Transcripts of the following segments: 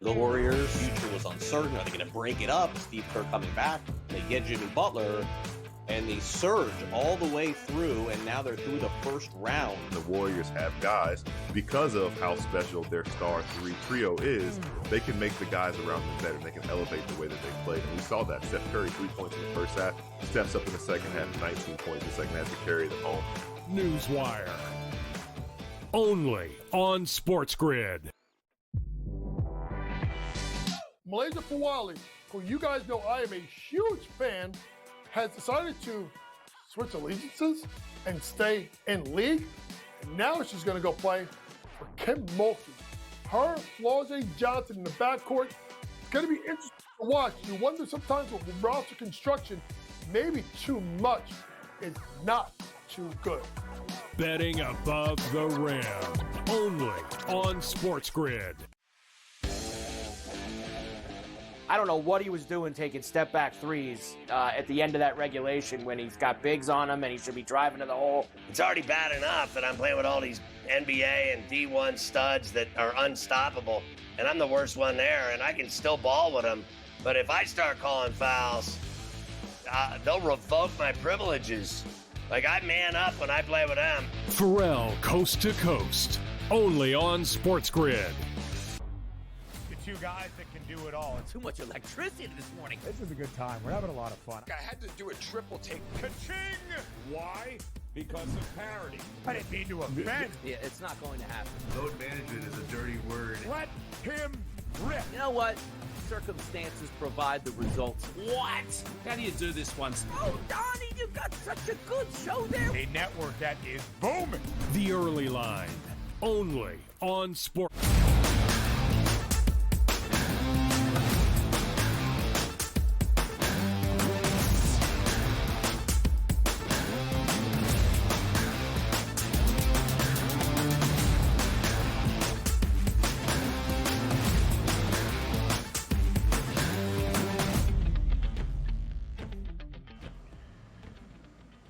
The Warriors' future was uncertain. Are they going to break it up? Steve Kerr coming back. They get Jimmy Butler, and they surge all the way through, and now they're through the first round. The Warriors have guys, because of how special their star trio is, they can make the guys around them better. They can elevate the way that they play. And we saw that. Steph Curry, 3 points in the first half, steps up in the second half, 19 points in the second half to carry them home. Newswire. Only on SportsGrid. Malaysia Fawali, who you guys know I am a huge fan, has decided to switch allegiances and stay in league. And now she's going to go play for Kim Mulkey. Her, Flau'jae Johnson in the backcourt. It's going to be interesting to watch. You wonder sometimes with roster construction, maybe too much is not too good. Betting above the rim. Only on SportsGrid. I don't know what he was doing taking step-back threes at the end of that regulation when he's got bigs on him and he should be driving to the hole. It's already bad enough that I'm playing with all these NBA and D1 studs that are unstoppable, and I'm the worst one there, and I can still ball with them. But if I start calling fouls, they'll revoke my privileges. Like, I man up when I play with them. Pharrell, Coast to Coast. Only on SportsGrid. Two guys that can do it all. Too much electricity this morning. This is a good time. We're having a lot of fun. I had to do a triple take. Ka-ching! Why? Because of parity. I didn't mean to offend. Yeah, it's not going to happen. Load management is a dirty word. Let him rip. You know what? Circumstances provide the results. What? How do you do this once? Oh, Donnie, you got such a good show there. A network that is booming. The Early Line. Only on Sport.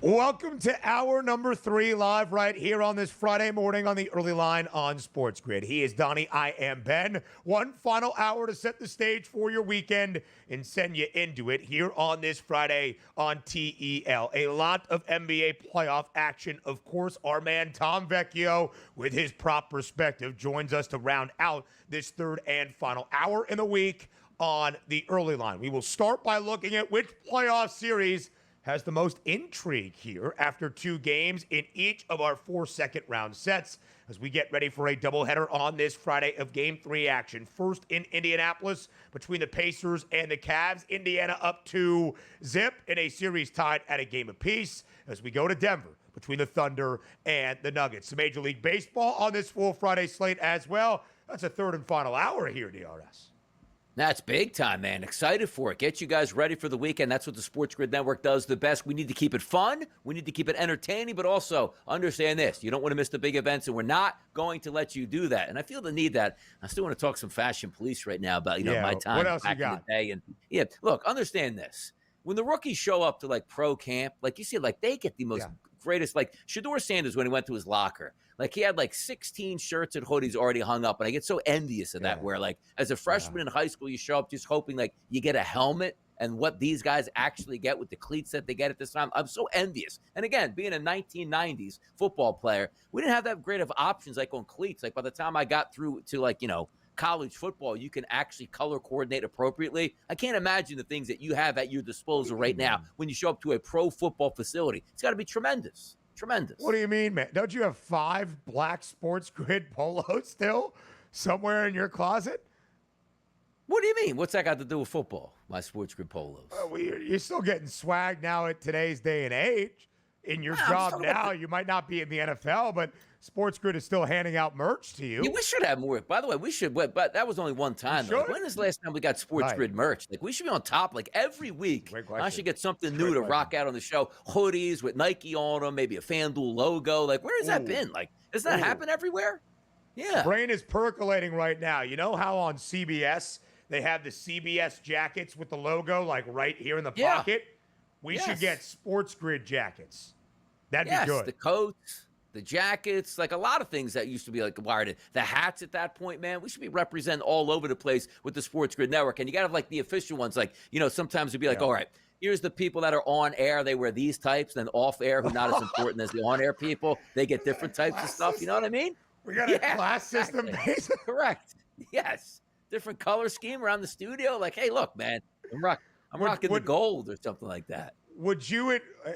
Welcome to hour number 3, live right here on this Friday morning on the Early Line on SportsGrid. He is Donnie, I am Ben. One final hour to set the stage for your weekend and send you into it here on this Friday on TEL. A lot of NBA playoff action. Of course, our man Tom Vecchio, with his prop perspective, joins us to round out this third and final hour in the week on the Early Line. We will start by looking at which playoff series has the most intrigue here after 2 games in each of our 4 second-round sets as we get ready for a doubleheader on this Friday of Game 3 action. First in Indianapolis between the Pacers and the Cavs. Indiana up 2-0 in a series tied at a game apiece as we go to Denver between the Thunder and the Nuggets. Some Major League Baseball on this full Friday slate as well. That's a third and final hour here, DRS. That's big time, man. Excited for it. Get you guys ready for the weekend. That's what the SportsGrid Network does the best. We need to keep it fun. We need to keep it entertaining, but also understand this. You don't want to miss the big events, and we're not going to let you do that. And I feel the need that. I still want to talk some fashion police right now about, my time what else back you got? in the day. And look, understand this. When the rookies show up to like pro camp, like you see, like they get the most greatest, like Shedeur Sanders when he went to his locker. Like he had like 16 shirts and hoodies already hung up. And I get so envious of that where like as a freshman in high school, you show up just hoping like you get a helmet and what these guys actually get with the cleats that they get at this time. I'm so envious. And again, being a 1990s football player, we didn't have that great of options like on cleats. Like by the time I got through to like, college football, you can actually color coordinate appropriately. I can't imagine the things that you have at your disposal right now when you show up to a pro football facility. It's got to be tremendous. Tremendous. What do you mean, man? Don't you have 5 black SportsGrid polos still somewhere in your closet? What do you mean? What's that got to do with football? My SportsGrid polos. You're still getting swag now at today's day and age. In your job now, you might not be in the NFL, but SportsGrid is still handing out merch to you. Yeah, we should have more. By the way, we should, but that was only one time. Like, when is the last time we got SportsGrid merch? Like, we should be on top, like, every week. I should get something new to rock out on the show. Hoodies with Nike on them, maybe a FanDuel logo. Like, where has that been? Like, does that happen everywhere? Yeah. Brain is percolating right now. You know how on CBS they have the CBS jackets with the logo, like, right here in the pocket? We should get SportsGrid jackets. That'd be good. The coats. the jackets, like a lot of things that used to be like wired in. The hats at that point, man, we should be represented all over the place with the Sports Grid Network. And you got to have like the official ones. Like, sometimes it'd be like, all right, here's the people that are on air. They wear these types. Then off air, who not as important as the on air people. They get different types of stuff. You know what I mean? We got a class system. Exactly. Correct. Yes. Different color scheme around the studio. Like, hey, look, man, I'm rocking the gold or something like that.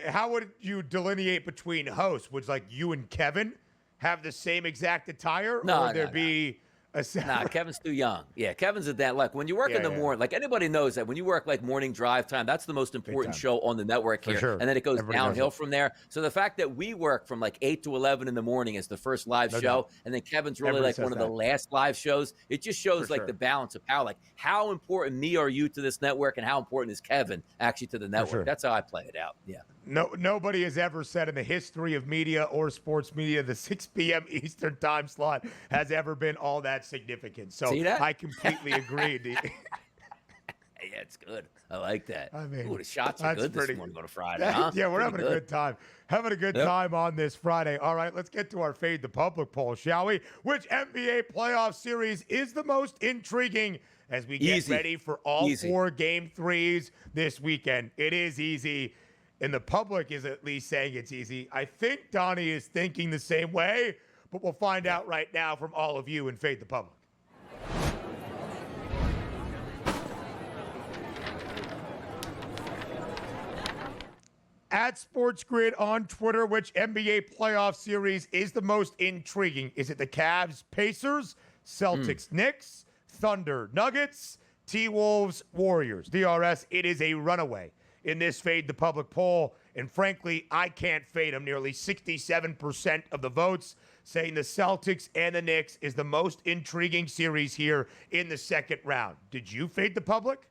How would you delineate between hosts? Would like you and Kevin have the same exact attire, or would there be a Nah, Kevin's too young. Yeah, Kevin's at that. Like when you work in the morning, like anybody knows that when you work like morning drive time, that's the most important show on the network here. Sure. And then it goes downhill from there. So the fact that we work from like 8 to 11 in the morning as the first live show, and then Kevin's really like one of the last live shows, it just shows like the balance of power. Like how important me are you to this network, and how important is Kevin actually to the network? That's how I play it out. Yeah. Nobody has ever said in the history of media or sports media the 6 p.m. Eastern time slot has ever been all that significant. So I completely agree. Yeah, it's good. I like that. I mean, the shots are good this morning on a Friday, huh? Yeah, we're having a good time. Having a good time on this Friday. All right, let's get to our Fade the Public poll, shall we? Which NBA playoff series is the most intriguing as we get ready for all 4 game 3s this weekend? It is easy. And the public is at least saying it's easy. I think Donnie is thinking the same way, but we'll find out right now from all of you in Fade the Public. At SportsGrid on Twitter, which NBA playoff series is the most intriguing? Is it the Cavs, Pacers, Celtics, Knicks, Thunder, Nuggets, T-Wolves, Warriors? DRS, it is a runaway in this Fade the Public poll. And frankly, I can't fade them. Nearly 67% of the votes saying the Celtics and the Knicks is the most intriguing series here in the second round. Did you fade the public?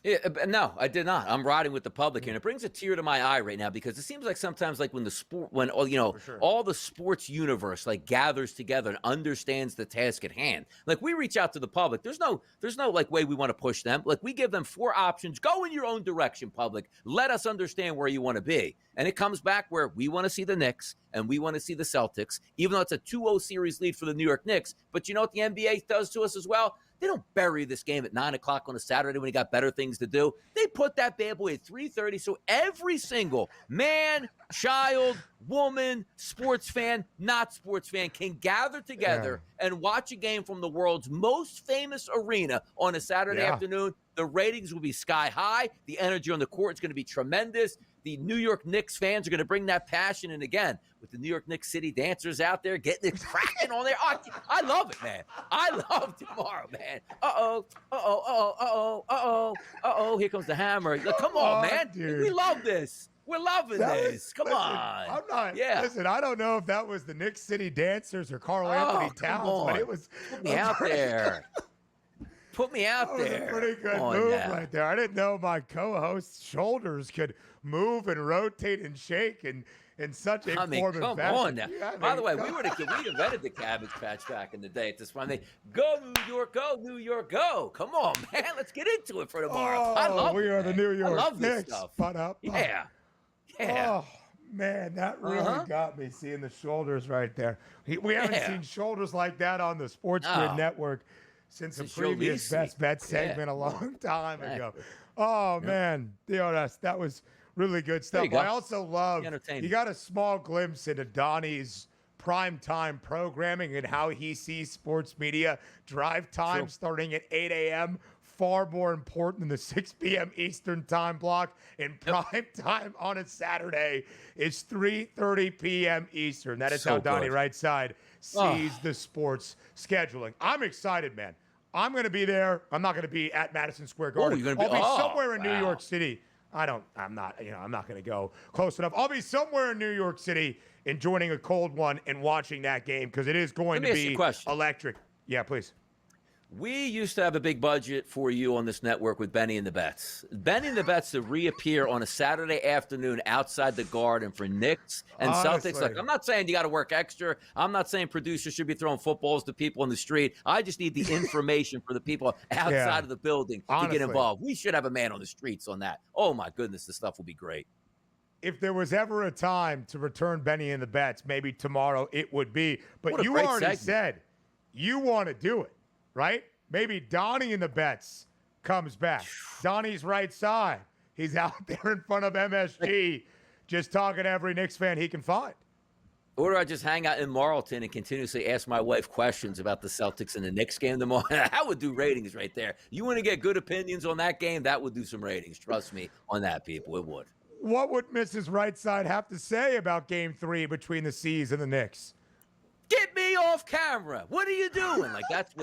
Yeah, no, I did not. I'm riding with the public here, and it brings a tear to my eye right now because it seems like sometimes, like all the sports universe like gathers together and understands the task at hand. Like we reach out to the public. There's no like way we want to push them. Like we give them 4 options. Go in your own direction, public. Let us understand where you want to be. And it comes back where we want to see the Knicks and we want to see the Celtics, even though it's a 2-0 series lead for the New York Knicks. But you know what the NBA does to us as well? They don't bury this game at 9 o'clock on a Saturday when you got better things to do. They put that bad boy at 3:30 so every single man, child, woman, sports fan, not sports fan can gather together and watch a game from the world's most famous arena on a Saturday afternoon. The ratings will be sky high. The energy on the court is going to be tremendous. The New York Knicks fans are going to bring that passion. And again, with the New York Knicks City dancers out there getting it cracking on there. I love it, man. I love tomorrow, man. Here comes the hammer. Come on, man. Dude. We love this. We're loving this. Come on. I'm not. Yeah. Listen, I don't know if that was the Knicks City dancers or Karl Anthony Towns, but it was. Put me out there. Put me out there. That was a pretty good move right there. I didn't know my co-host's shoulders could move and rotate and shake in such a form of fashion. Come on now. By the way, we invented the Cabbage Patch back in the day at this point. Go New York, go New York, go. Come on, man. Let's get into it for tomorrow. I love we are the New York Knicks. This stuff. Yeah. Oh, man, that really got me seeing the shoulders right there. We haven't seen shoulders like that on the SportsGrid network since the previous Best Bet segment a long time ago. Oh, man. DRS, that was really good stuff. I also love you got a small glimpse into Donnie's primetime programming and how he sees sports media. Drive time starting at 8 a.m., far more important than the 6 p.m. Eastern time block. And prime time on a Saturday is 3:30 p.m. Eastern. That is how Donnie Right Side sees the sports scheduling. I'm excited, man. I'm going to be there. I'm not going to be at Madison Square Garden. You're going to be somewhere in New York City. I'm not going to go close enough. I'll be somewhere in New York City enjoying a cold one and watching that game because it is going to be electric. Yeah, please. We used to have a big budget for you on this network with Benny and the Bets. Benny and the Bets to reappear on a Saturday afternoon outside the Garden for Knicks and Celtics. Look, I'm not saying you got to work extra. I'm not saying producers should be throwing footballs to people in the street. I just need the information for the people outside of the building to get involved. We should have a man on the streets on that. Oh, my goodness, this stuff will be great. if there was ever a time to return Benny and the Bets, maybe tomorrow it would be. But you great already segment. said you want to do it, right? Maybe Donnie and the Bets comes back. Donnie's right side. He's out there in front of MSG just talking to every Knicks fan he can find. Or do I just hang out in Marlton and continuously ask my wife questions about the Celtics and the Knicks game tomorrow? That would do ratings right there. You want to get good opinions on that game? That would do some ratings. Trust me on that, people. It would. What would Mrs. Rightside have to say about Game 3 between the C's and the Knicks? Get me off camera. What are you doing? Like that's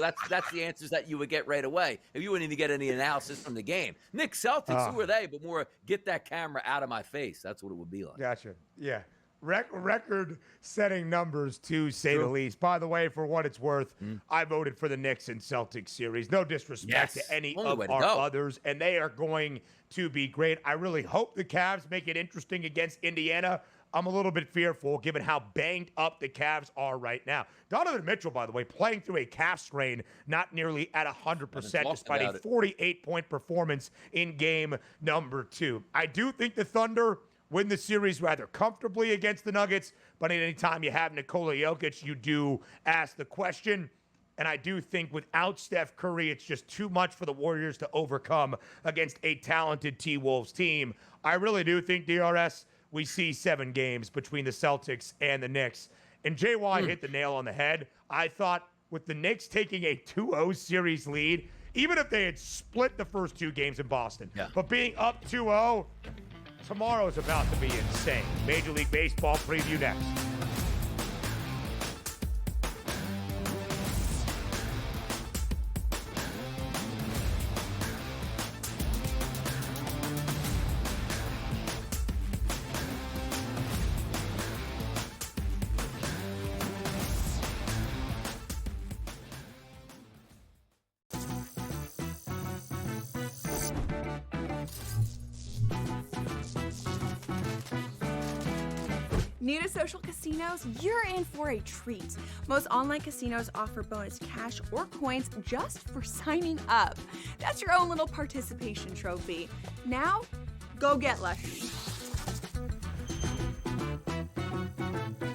the answers that you would get right away. If you wouldn't even get any analysis from the game. Knicks, Celtics, who are they? But more, get that camera out of my face. That's what it would be like. Gotcha. Yeah. Record-setting numbers, to say the least. By the way, for what it's worth, I voted for the Knicks and Celtics series. No disrespect to any of our others, and they are going to be great. I really hope the Cavs make it interesting against Indiana. I'm a little bit fearful given how banged up the Cavs are right now. Donovan Mitchell, by the way, playing through a calf strain, not nearly at 100% despite a 48-point performance in game number 2. I do think the Thunder win the series rather comfortably against the Nuggets, but at any time you have Nikola Jokic, you do ask the question. And I do think without Steph Curry, it's just too much for the Warriors to overcome against a talented T-Wolves team. I really do think, DRS, we see 7 games between the Celtics and the Knicks. And JY hit the nail on the head. I thought with the Knicks taking a 2-0 series lead, even if they had split the first 2 games in Boston, but being up 2-0, tomorrow's about to be insane. Major League Baseball preview next. New to social casinos? You're in for a treat. Most online casinos offer bonus cash or coins just for signing up. That's your own little participation trophy. Now, go get lucky.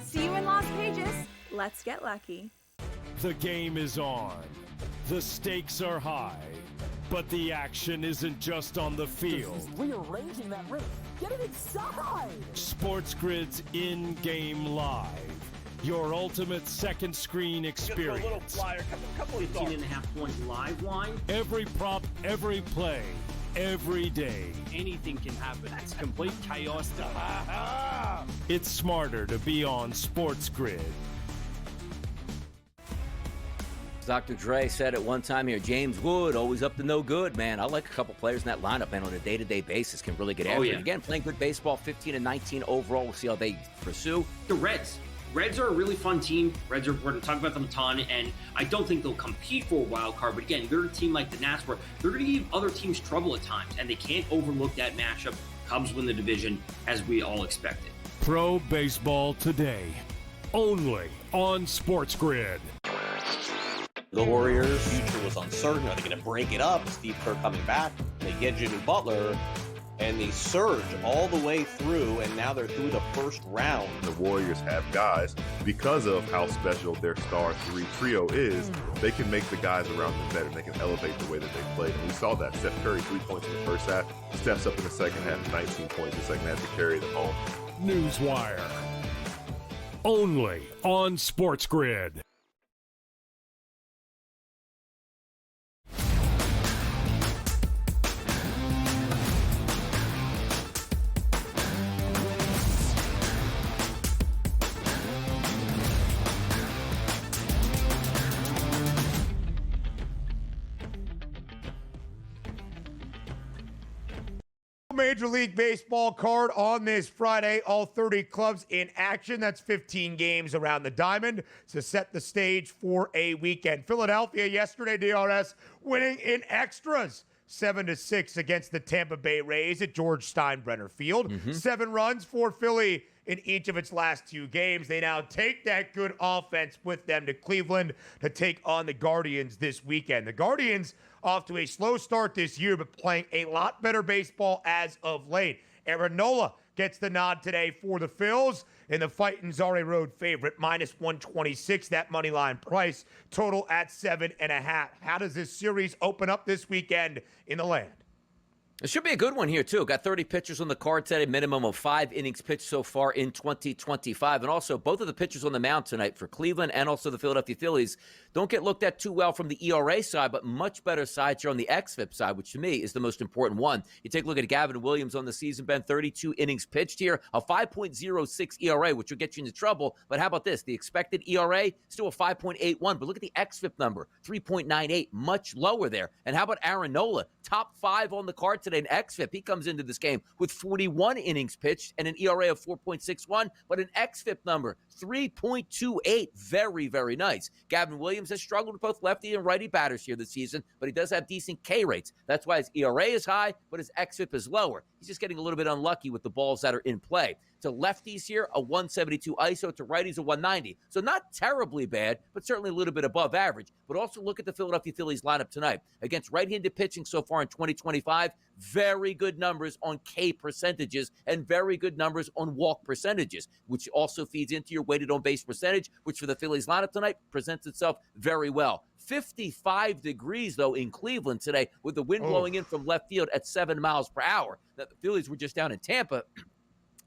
See you in Las Vegas. Let's get lucky. The game is on. The stakes are high. But the action isn't just on the field. He's rearranging that ring. Get it inside! SportsGrid's in-game live. Your ultimate second screen experience. A little flyer, couple 15.5-point live line. Every prop, every play, every day. Anything can happen. That's complete chaos. It's smarter to be on SportsGrid. Dr. Dre said at one time here, James Wood, always up to no good, man. I like a couple players in that lineup, man, on a day-to-day basis can really get after it. Again, playing good baseball, 15-19 overall. We'll see how they pursue. The Reds. Reds are a really fun team. Reds are, we're going to talk about them a ton, and I don't think they'll compete for a wild card. But again, they're a team like the Nats where they're going to give other teams trouble at times, and they can't overlook that matchup. Cubs win the division, as we all expected. Pro Baseball Today, only on SportsGrid. The Warriors' future was uncertain. Are they going to break it up? Steve Kerr coming back. They get Jimmy Butler, and they surge all the way through, and now they're through the first round. The Warriors have guys, because of how special their star 3 trio is, they can make the guys around them better. They can elevate the way that they play. And we saw that. Steph Curry, 3 points in the first half, steps up in the second half, 19 points in the second half to carry them home. Newswire, only on SportsGrid. Major League Baseball card on this Friday. All 30 clubs in action. That's 15 games around the diamond to set the stage for a weekend. Philadelphia yesterday, DRS, winning in extras. 7-6 against the Tampa Bay Rays at George Steinbrenner Field. 7 runs for Philly in each of its last 2 games. They now take that good offense with them to Cleveland to take on the Guardians this weekend. The Guardians off to a slow start this year, but playing a lot better baseball as of late. Aaron Nola gets the nod today for the Phils, and the Fightins are a road favorite, -126. That money line price, total at 7.5. How does this series open up this weekend in the land? It should be a good one here, too. Got 30 pitchers on the card today, minimum of 5 innings pitched so far in 2025. And also, both of the pitchers on the mound tonight for Cleveland and also the Philadelphia Phillies don't get looked at too well from the ERA side, but much better sides here on the xFIP side, which to me is the most important one. You take a look at Gavin Williams on the season, Ben, 32 innings pitched here, a 5.06 ERA, which will get you into trouble. But how about this? The expected ERA, still a 5.81, but look at the xFIP number, 3.98, much lower there. And how about Aaron Nola, top 5 on the card today in xFIP? He comes into this game with 41 innings pitched and an ERA of 4.61, but an xFIP number, 3.28. Very, very nice. Gavin Williams has struggled with both lefty and righty batters here this season, but he does have decent K rates. That's why his ERA is high, but his xFIP is lower. He's just getting a little bit unlucky with the balls that are in play. To lefties here, a 172 ISO. To righties, a 190. So not terribly bad, but certainly a little bit above average. But also look at the Philadelphia Phillies lineup tonight. Against right-handed pitching so far in 2025, very good numbers on K percentages and very good numbers on walk percentages, which also feeds into your weighted on base percentage, which for the Phillies lineup tonight presents itself very well. 55 degrees, though, in Cleveland today with the wind blowing in from left field at 7 miles per hour. Now, the Phillies were just down in Tampa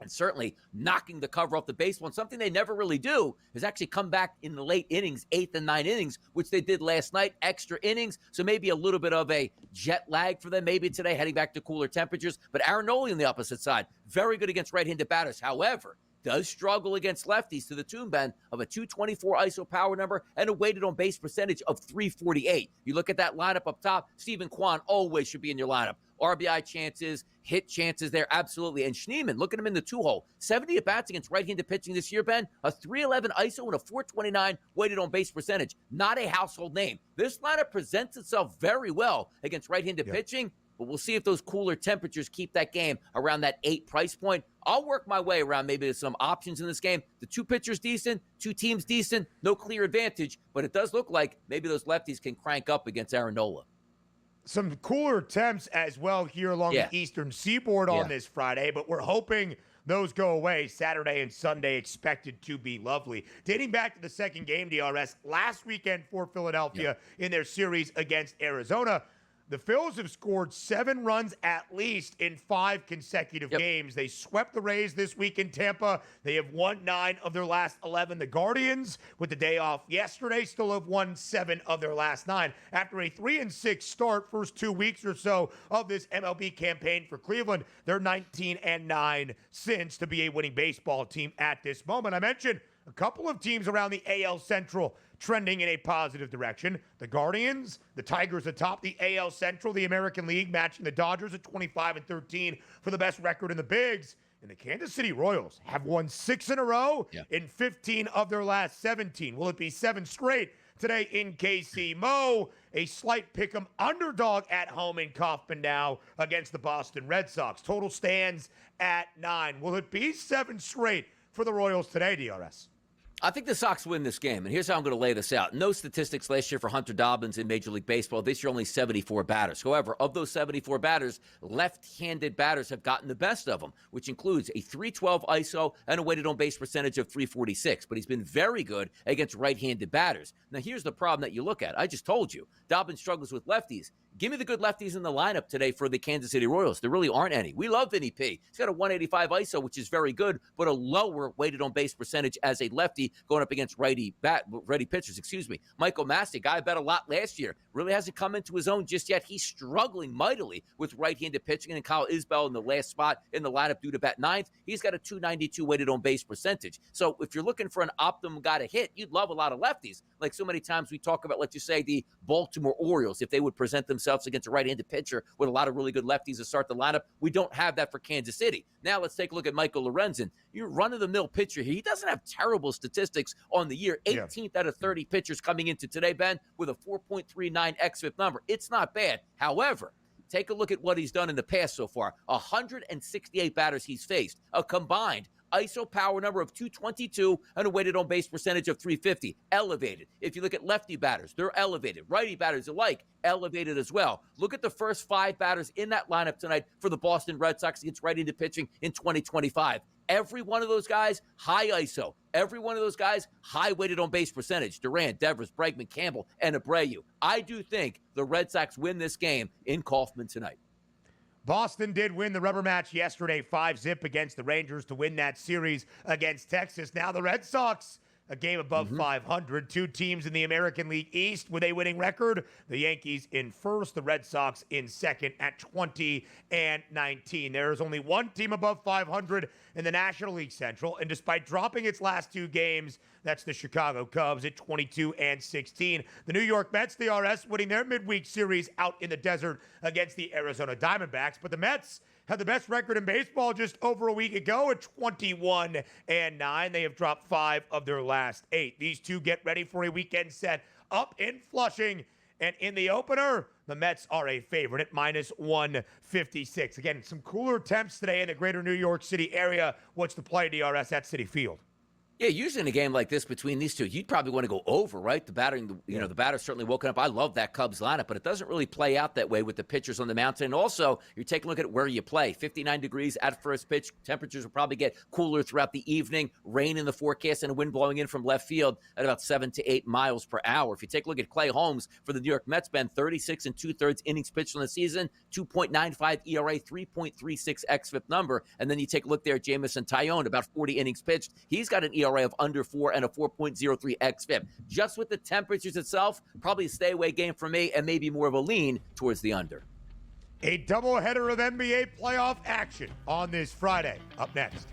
and certainly knocking the cover off the baseball. And something they never really do is actually come back in the late innings, 8th and 9th innings, which they did last night, extra innings. So maybe a little bit of a jet lag for them maybe today, heading back to cooler temperatures. But Aaron Nola on the opposite side, very good against right-handed batters. However, does struggle against lefties to the tune, Ben, of a 224 ISO power number and a weighted on base percentage of 348. You look at that lineup up top, Stephen Kwan always should be in your lineup. RBI chances, hit chances there, absolutely. And Schneemann, look at him in the 2-hole. 70 at-bats against right-handed pitching this year, Ben. A 311 ISO and a 429 weighted on base percentage. Not a household name. This lineup presents itself very well against right-handed pitching, but we'll see if those cooler temperatures keep that game around that 8 price point. I'll work my way around maybe some options in this game. The 2 pitchers decent, 2 teams decent, no clear advantage, but it does look like maybe those lefties can crank up against Aaron Nola. Some cooler temps as well here along the Eastern Seaboard on this Friday, but we're hoping those go away. Saturday and Sunday expected to be lovely. Dating back to the second game, DRS, last weekend for Philadelphia in their series against Arizona, the Phils have scored 7 runs at least in 5 consecutive games. They swept the Rays this week in Tampa. They have won 9 of their last 11. The Guardians, with the day off yesterday, still have won 7 of their last 9. After a 3-6 start, first 2 weeks or so of this MLB campaign for Cleveland, they're 19-9 since to be a winning baseball team at this moment. I mentioned a couple of teams around the AL Central trending in a positive direction. The Guardians, the Tigers atop the AL Central, the American League matching the Dodgers at 25-13 for the best record in the Bigs. And the Kansas City Royals have won 6 in a row in 15 of their last 17. Will it be 7 straight today in KC? Mo, a slight pick'em underdog at home in Kauffman now against the Boston Red Sox. Total stands at 9. Will it be 7 straight for the Royals today, DRS? I think the Sox win this game, and here's how I'm going to lay this out. No statistics last year for Hunter Dobbins in Major League Baseball. This year, only 74 batters. However, of those 74 batters, left-handed batters have gotten the best of them, which includes a 312 ISO and a weighted on-base percentage of 346. But he's been very good against right-handed batters. Now, here's the problem that you look at. I just told you, Dobbins struggles with lefties. Give me the good lefties in the lineup today for the Kansas City Royals. There really aren't any. We love Vinny P. He's got a 185 ISO, which is very good, but a lower weighted on base percentage as a lefty going up against righty pitchers. Michael Massey, guy I bet a lot last year, really hasn't come into his own just yet. He's struggling mightily with right-handed pitching, and Kyle Isbell in the last spot in the lineup due to bat 9th. He's got a 292 weighted on base percentage. So if you're looking for an optimum guy to hit, you'd love a lot of lefties. Like so many times we talk about, let's just say, the Baltimore Orioles, if they would present themselves against a right-handed pitcher with a lot of really good lefties to start the lineup. We don't have that for Kansas City. Now let's take a look at Michael Lorenzen. You're run-of-the-mill pitcher here. He doesn't have terrible statistics on the year. 18th out of 30 pitchers coming into today, Ben, with a 4.39 xFIP number. It's not bad. However, take a look at what he's done in the past so far. 168 batters he's faced, a combined ISO power number of 222 and a weighted on base percentage of 350. Elevated. If you look at lefty batters, they're elevated. Righty batters alike, elevated as well. Look at the first 5 batters in that lineup tonight for the Boston Red Sox against right-handed pitching in 2025. Every one of those guys, high ISO. Every one of those guys, high weighted on base percentage. Durant, Devers, Bregman, Campbell, and Abreu. I do think the Red Sox win this game in Kaufman tonight. Boston did win the rubber match yesterday, 5-zip against the Rangers to win that series against Texas. Now the Red Sox, a game above 500. 2 teams in the American League East with a winning record. The Yankees in first, the Red Sox in second at 20-19. There is only 1 team above 500 in the National League Central, and despite dropping its last 2 games, that's the Chicago Cubs at 22-16. The New York Mets, the RS, winning their midweek series out in the desert against the Arizona Diamondbacks. But the Mets had the best record in baseball just over a week ago at 21-9. They have dropped 5 of their last 8. These two get ready for a weekend set up in Flushing. And in the opener, the Mets are a favorite at -156. Again, some cooler temps today in the greater New York City area. What's the play, DRS, at Citi Field? Yeah, usually in a game like this between these two, you'd probably want to go over, right? The batter's certainly woken up. I love that Cubs lineup, but it doesn't really play out that way with the pitchers on the mountain. And also, you're taking a look at where you play. 59 degrees at first pitch. Temperatures will probably get cooler throughout the evening. Rain in the forecast and a wind blowing in from left field at about 7 to 8 miles per hour. If you take a look at Clay Holmes for the New York Mets, been 36 2/3 innings pitched on the season, 2.95 ERA, 3.36 xFIP number. And then you take a look there at Jamison Tyone, about 40 innings pitched. He's got an ERA of under 4 and a 4.03 xFIP. Just with the temperatures itself, probably a stay away game for me and maybe more of a lean towards the under. A doubleheader of NBA playoff action on this Friday. Up next.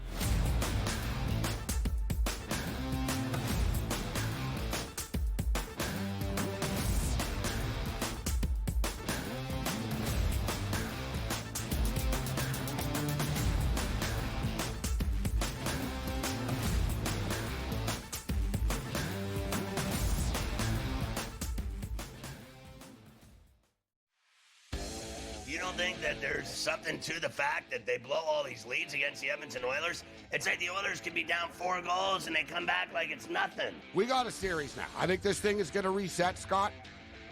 You don't think that there's something to the fact that they blow all these leads against the Edmonton Oilers? It's like the Oilers could be down 4 goals and they come back like it's nothing. We got a series now. I think this thing is going to reset, Scott.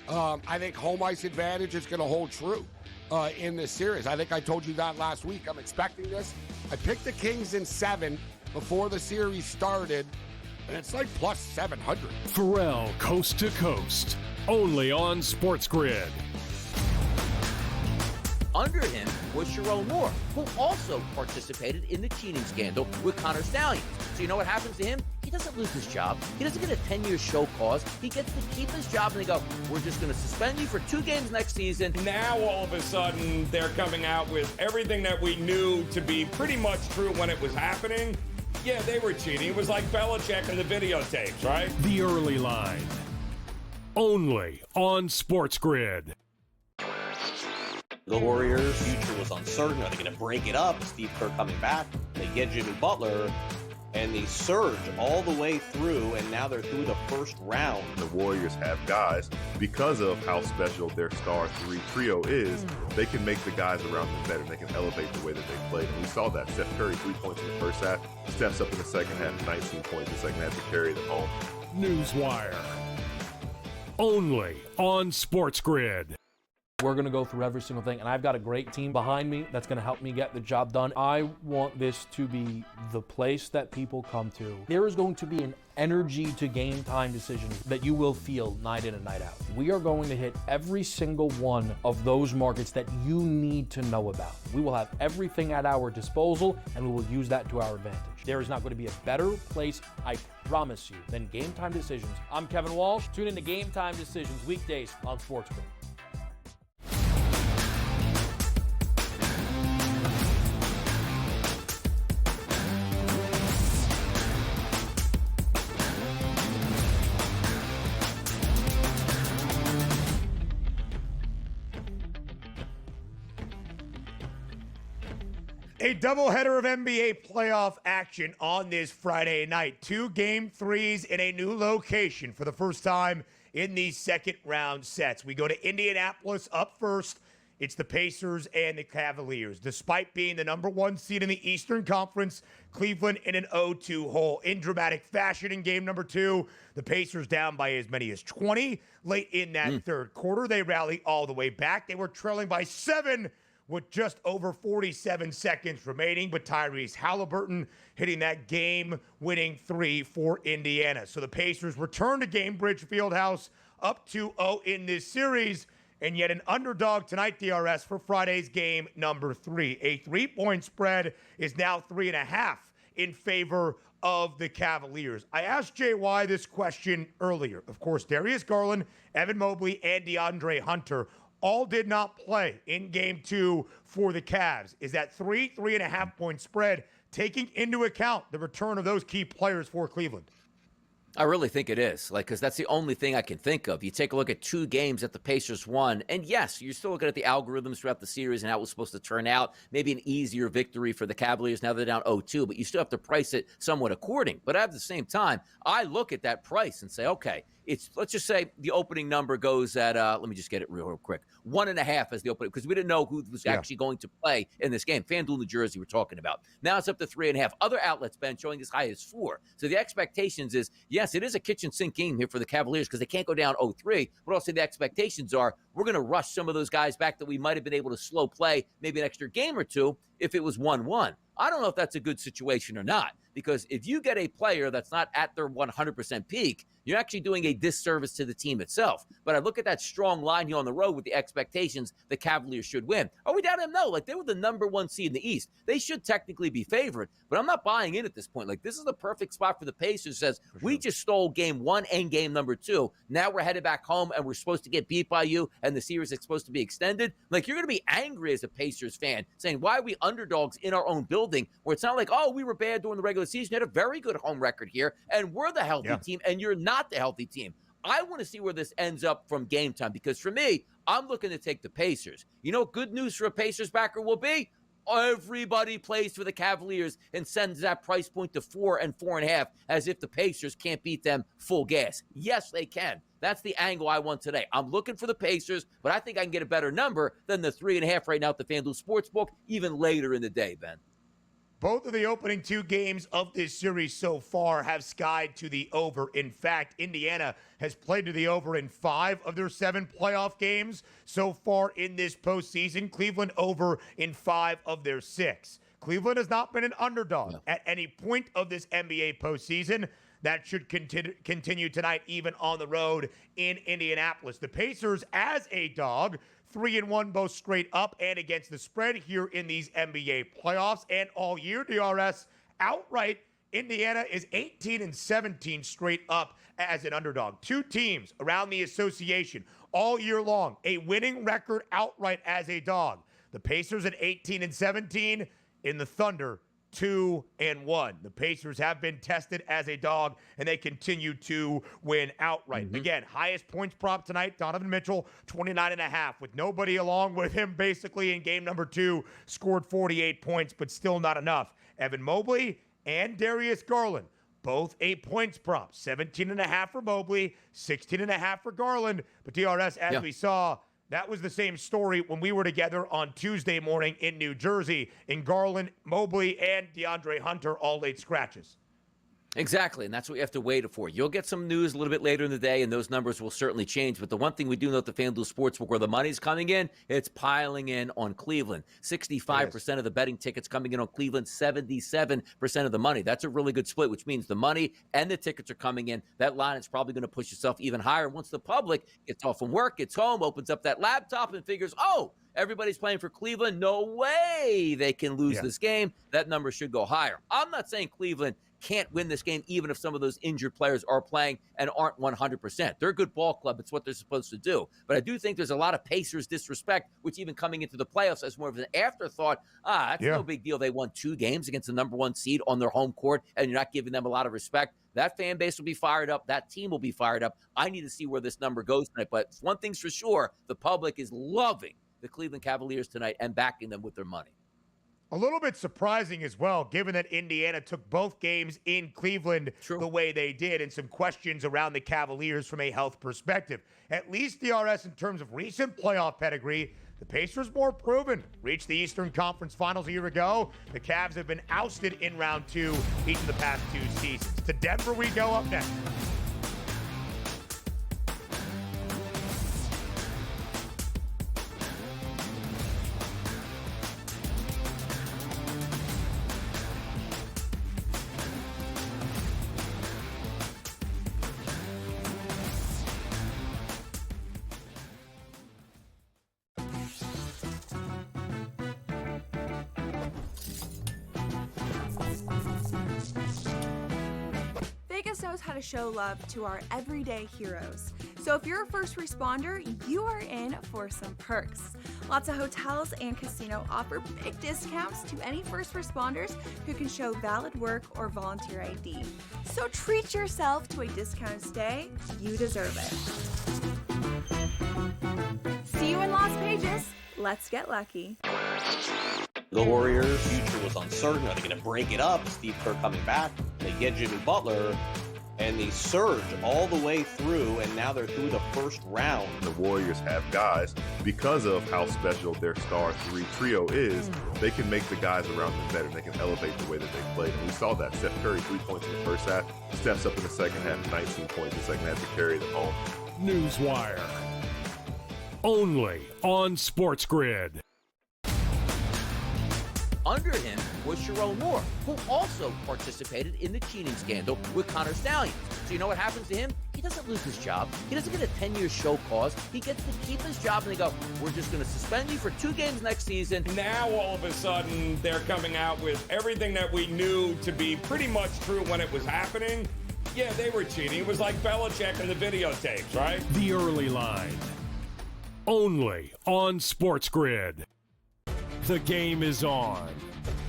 I think home ice advantage is going to hold true in this series. I think I told you that last week. I'm expecting this. I picked the Kings in 7 before the series started, and it's like plus 700. Pharrell Coast to Coast, only on SportsGrid. Under him was Sharon Moore, who also participated in the cheating scandal with Connor Stallions. So you know what happens to him? He doesn't lose his job. He doesn't get a 10-year show cause. He gets to keep his job, and they go, we're just going to suspend you for 2 games next season. Now, all of a sudden, they're coming out with everything that we knew to be pretty much true when it was happening. Yeah, they were cheating. It was like Belichick and the videotapes, right? The Early Line, only on SportsGrid. The Warriors' future was uncertain. Are they going to break it up? Steve Kerr coming back. They get Jimmy Butler, and they surge all the way through, and now they're through the first round. The Warriors have guys, because of how special their star trio is, they can make the guys around them better. They can elevate the way that they play. And we saw that. Steph Curry, 3 points in the first half, steps up in the second half, 19 points in the second half to carry them home. Newswire, only on SportsGrid. We're going to go through every single thing, and I've got a great team behind me that's going to help me get the job done. I want this to be the place that people come to. There is going to be an energy to game time decisions that you will feel night in and night out. We are going to hit every single one of those markets that you need to know about. We will have everything at our disposal, and we will use that to our advantage. There is not going to be a better place, I promise you, than Game Time Decisions. I'm Kevin Walsh. Tune in to Game Time Decisions weekdays on SportsGrid. A doubleheader of NBA playoff action on this Friday night. 2 game 3s in a new location for the first time in these second round sets. We go to Indianapolis up first It's the Pacers and the Cavaliers. Despite being the number 1 seed in the Eastern Conference, Cleveland in an 0-2 hole. In dramatic fashion in game number 2, the Pacers down by as many as 20. Late in that third quarter, they rally all the way back. They were trailing by 7 with just over 47 seconds remaining, but Tyrese Halliburton hitting that game-winning 3 for Indiana. So the Pacers return to Gainbridge Fieldhouse up 2-0 in this series, and yet an underdog tonight, DRS, for Friday's game number 3. A 3-point spread is now 3.5 in favor of the Cavaliers. I asked JY this question earlier. Of course, Darius Garland, Evan Mobley, and DeAndre Hunter all did not play in game 2 for the Cavs. Is that 3.5 point spread taking into account the return of those key players for Cleveland? I really think it is, because that's the only thing I can think of. You take a look at 2 games that the Pacers won, and yes, you're still looking at the algorithms throughout the series and how it was supposed to turn out. Maybe an easier victory for the Cavaliers now they're down 0-2, but you still have to price it somewhat according. But at the same time, I look at that price and say, okay, let's just say the opening number goes at, let me just get it real quick, 1.5 as the opening, because we didn't know who was actually going to play in this game. FanDuel New Jersey we're talking about. Now it's up to 3.5. Other outlets, Ben, showing as high as 4. So the expectations is, yes, it is a kitchen sink game here for the Cavaliers because they can't go down 0-3, but also the expectations are we're going to rush some of those guys back that we might have been able to slow play maybe an extra game or 2 if it was 1-1. I don't know if that's a good situation or not, because if you get a player that's not at their 100% peak, you're actually doing a disservice to the team itself. But I look at that strong line here on the road with the expectations the Cavaliers should win. Are we down to them? No. They were the number 1 seed in the East. They should technically be favored, but I'm not buying in at this point. This is the perfect spot for the Pacers. Says, we just stole game 1 and game number 2. Now we're headed back home, and we're supposed to get beat by you, and the series is supposed to be extended. You're going to be angry as a Pacers fan, saying, why are we underdogs in our own building, where it's not like, oh, we were bad during the regular season. You had a very good home record here, and we're the healthy team, and you're not the healthy team. I want to see where this ends up from game time, because for me, I'm looking to take the Pacers. You know, good news for a Pacers backer will be everybody plays for the Cavaliers and sends that price point to 4 and 4.5, as if the Pacers can't beat them full gas. Yes, they can. That's the angle I want today. I'm looking for the Pacers, but I think I can get a better number than the 3.5 right now at the FanDuel Sportsbook, even later in the day, Ben. Both of the opening 2 games of this series so far have skied to the over. In fact, Indiana has played to the over in 5 of their 7 playoff games so far in this postseason. Cleveland over in 5 of their 6. Cleveland has not been an underdog at any point of this NBA postseason. That should continue tonight, even on the road in Indianapolis. The Pacers, as a dog, 3-1 both straight up and against the spread here in these NBA playoffs. And all year, DRS, outright, Indiana is 18-17 straight up as an underdog. 2 teams around the association all year long, a winning record outright as a dog. The Pacers at 18-17, in the Thunder 2-1. The Pacers have been tested as a dog, and they continue to win outright. Again, highest points prop tonight, Donovan Mitchell, 29.5, with nobody along with him basically in game number 2, scored 48 points, but still not enough. Evan Mobley and Darius Garland, both 8 points prop, 17.5 for Mobley, 16.5 for Garland. But DRS, as we saw, that was the same story when we were together on Tuesday morning in New Jersey. In Garland, Mobley, and DeAndre Hunter, all late scratches. Exactly, and that's what you have to wait for. You'll get some news a little bit later in the day, and those numbers will certainly change. But the one thing we do know at the FanDuel Sportsbook, where the money's coming in, it's piling in on Cleveland. 65% of the betting tickets coming in on Cleveland, 77% of the money. That's a really good split, which means the money and the tickets are coming in. That line is probably going to push itself even higher once the public gets off from work, gets home, opens up that laptop, and figures, oh, everybody's playing for Cleveland. No way they can lose this game. That number should go higher. I'm not saying Cleveland can't win this game, even if some of those injured players are playing and aren't 100%. They're a good ball club. It's what they're supposed to do. But I do think there's a lot of Pacers disrespect, which even coming into the playoffs as more of an afterthought, that's no big deal. They won 2 games against the number 1 seed on their home court, and you're not giving them a lot of respect. That fan base will be fired up. That team will be fired up. I need to see where this number goes tonight. But one thing's for sure, the public is loving the Cleveland Cavaliers tonight and backing them with their money. A little bit surprising as well, given that Indiana took both games in Cleveland the way they did, and some questions around the Cavaliers from a health perspective. At least DRS, in terms of recent playoff pedigree, The Pacers more proven. Reached the Eastern Conference Finals a year ago. The Cavs have been ousted in round 2 each of the past 2 seasons. To Denver we go up next. Vegas knows how to show love to our everyday heroes. So if you're a first responder, you are in for some perks. Lots of hotels and casino offer big discounts to any first responders who can show valid work or volunteer ID. So treat yourself to a discounted stay. You deserve it. See you in Las Vegas. Let's get lucky. The Warriors' future was uncertain. Are they going to break it up? Steve Kerr coming back. They get Jimmy Butler, and they surge all the way through, and now they're through the first round. The Warriors have guys, because of how special their star 3 trio is, they can make the guys around them better. They can elevate the way that they played. And we saw that. Steph Curry, 3 points in the first half, steps up in the second half, 19 points in the second half to carry them home. Newswire. Only on SportsGrid. Under him was Sharon Moore, who also participated in the cheating scandal with Connor Stallions. So you know what happens to him? He doesn't lose his job. He doesn't get a 10-year show cause. He gets to keep his job, and they go, we're just going to suspend you for 2 games next season. Now, all of a sudden, they're coming out with everything that we knew to be pretty much true when it was happening. Yeah, they were cheating. It was like Belichick and the videotapes, right? The early line. Only on SportsGrid. The game is on.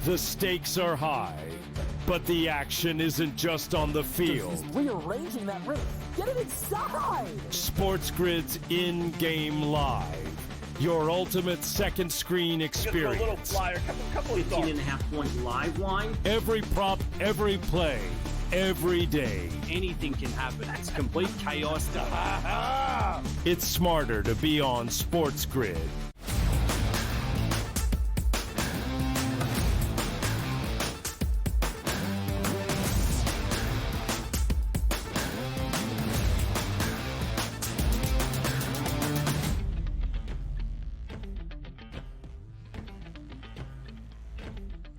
The stakes are high. But the action isn't just on the field. He's rearranging that roof. Get it inside! SportsGrid's in-game live. Your ultimate second screen experience. A little flyer, couple 18.5-point live line. Every prop, every play, every day. Anything can happen. It's complete chaos. It's smarter to be on SportsGrid.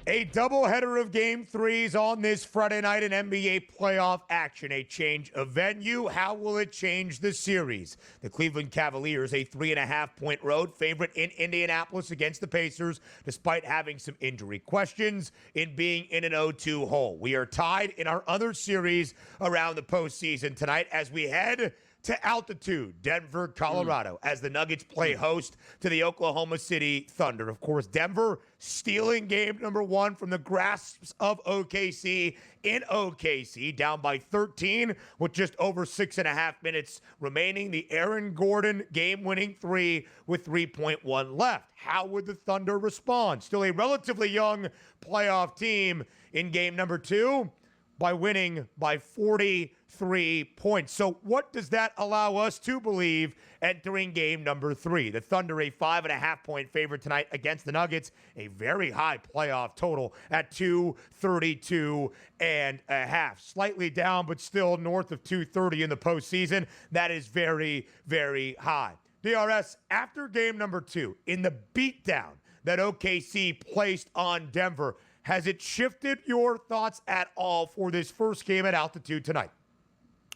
A doubleheader of Game 3s on this Friday night in NBA playoff action. A change of venue. How will it change the series? The Cleveland Cavaliers, a 3.5-point road favorite in Indianapolis against the Pacers, despite having some injury questions in being in an 0-2 hole. We are tied in our other series around the postseason tonight as we head to altitude, Denver, Colorado, as the Nuggets play host to the Oklahoma City Thunder. Of course, Denver stealing game number 1 from the grasps of OKC in OKC, down by 13 with just over 6.5 minutes remaining. The Aaron Gordon game-winning 3 with 3.1 left. How would the Thunder respond? Still a relatively young playoff team in game number 2 by winning by 43 points. So what does that allow us to believe entering game number 3? The Thunder, a 5.5-point favorite tonight against the Nuggets, a very high playoff total at 232.5. Slightly down, but still north of 230 in the postseason. That is very, very high. DRS, after game number 2, in the beatdown that OKC placed on Denver, has it shifted your thoughts at all for this first game at altitude tonight?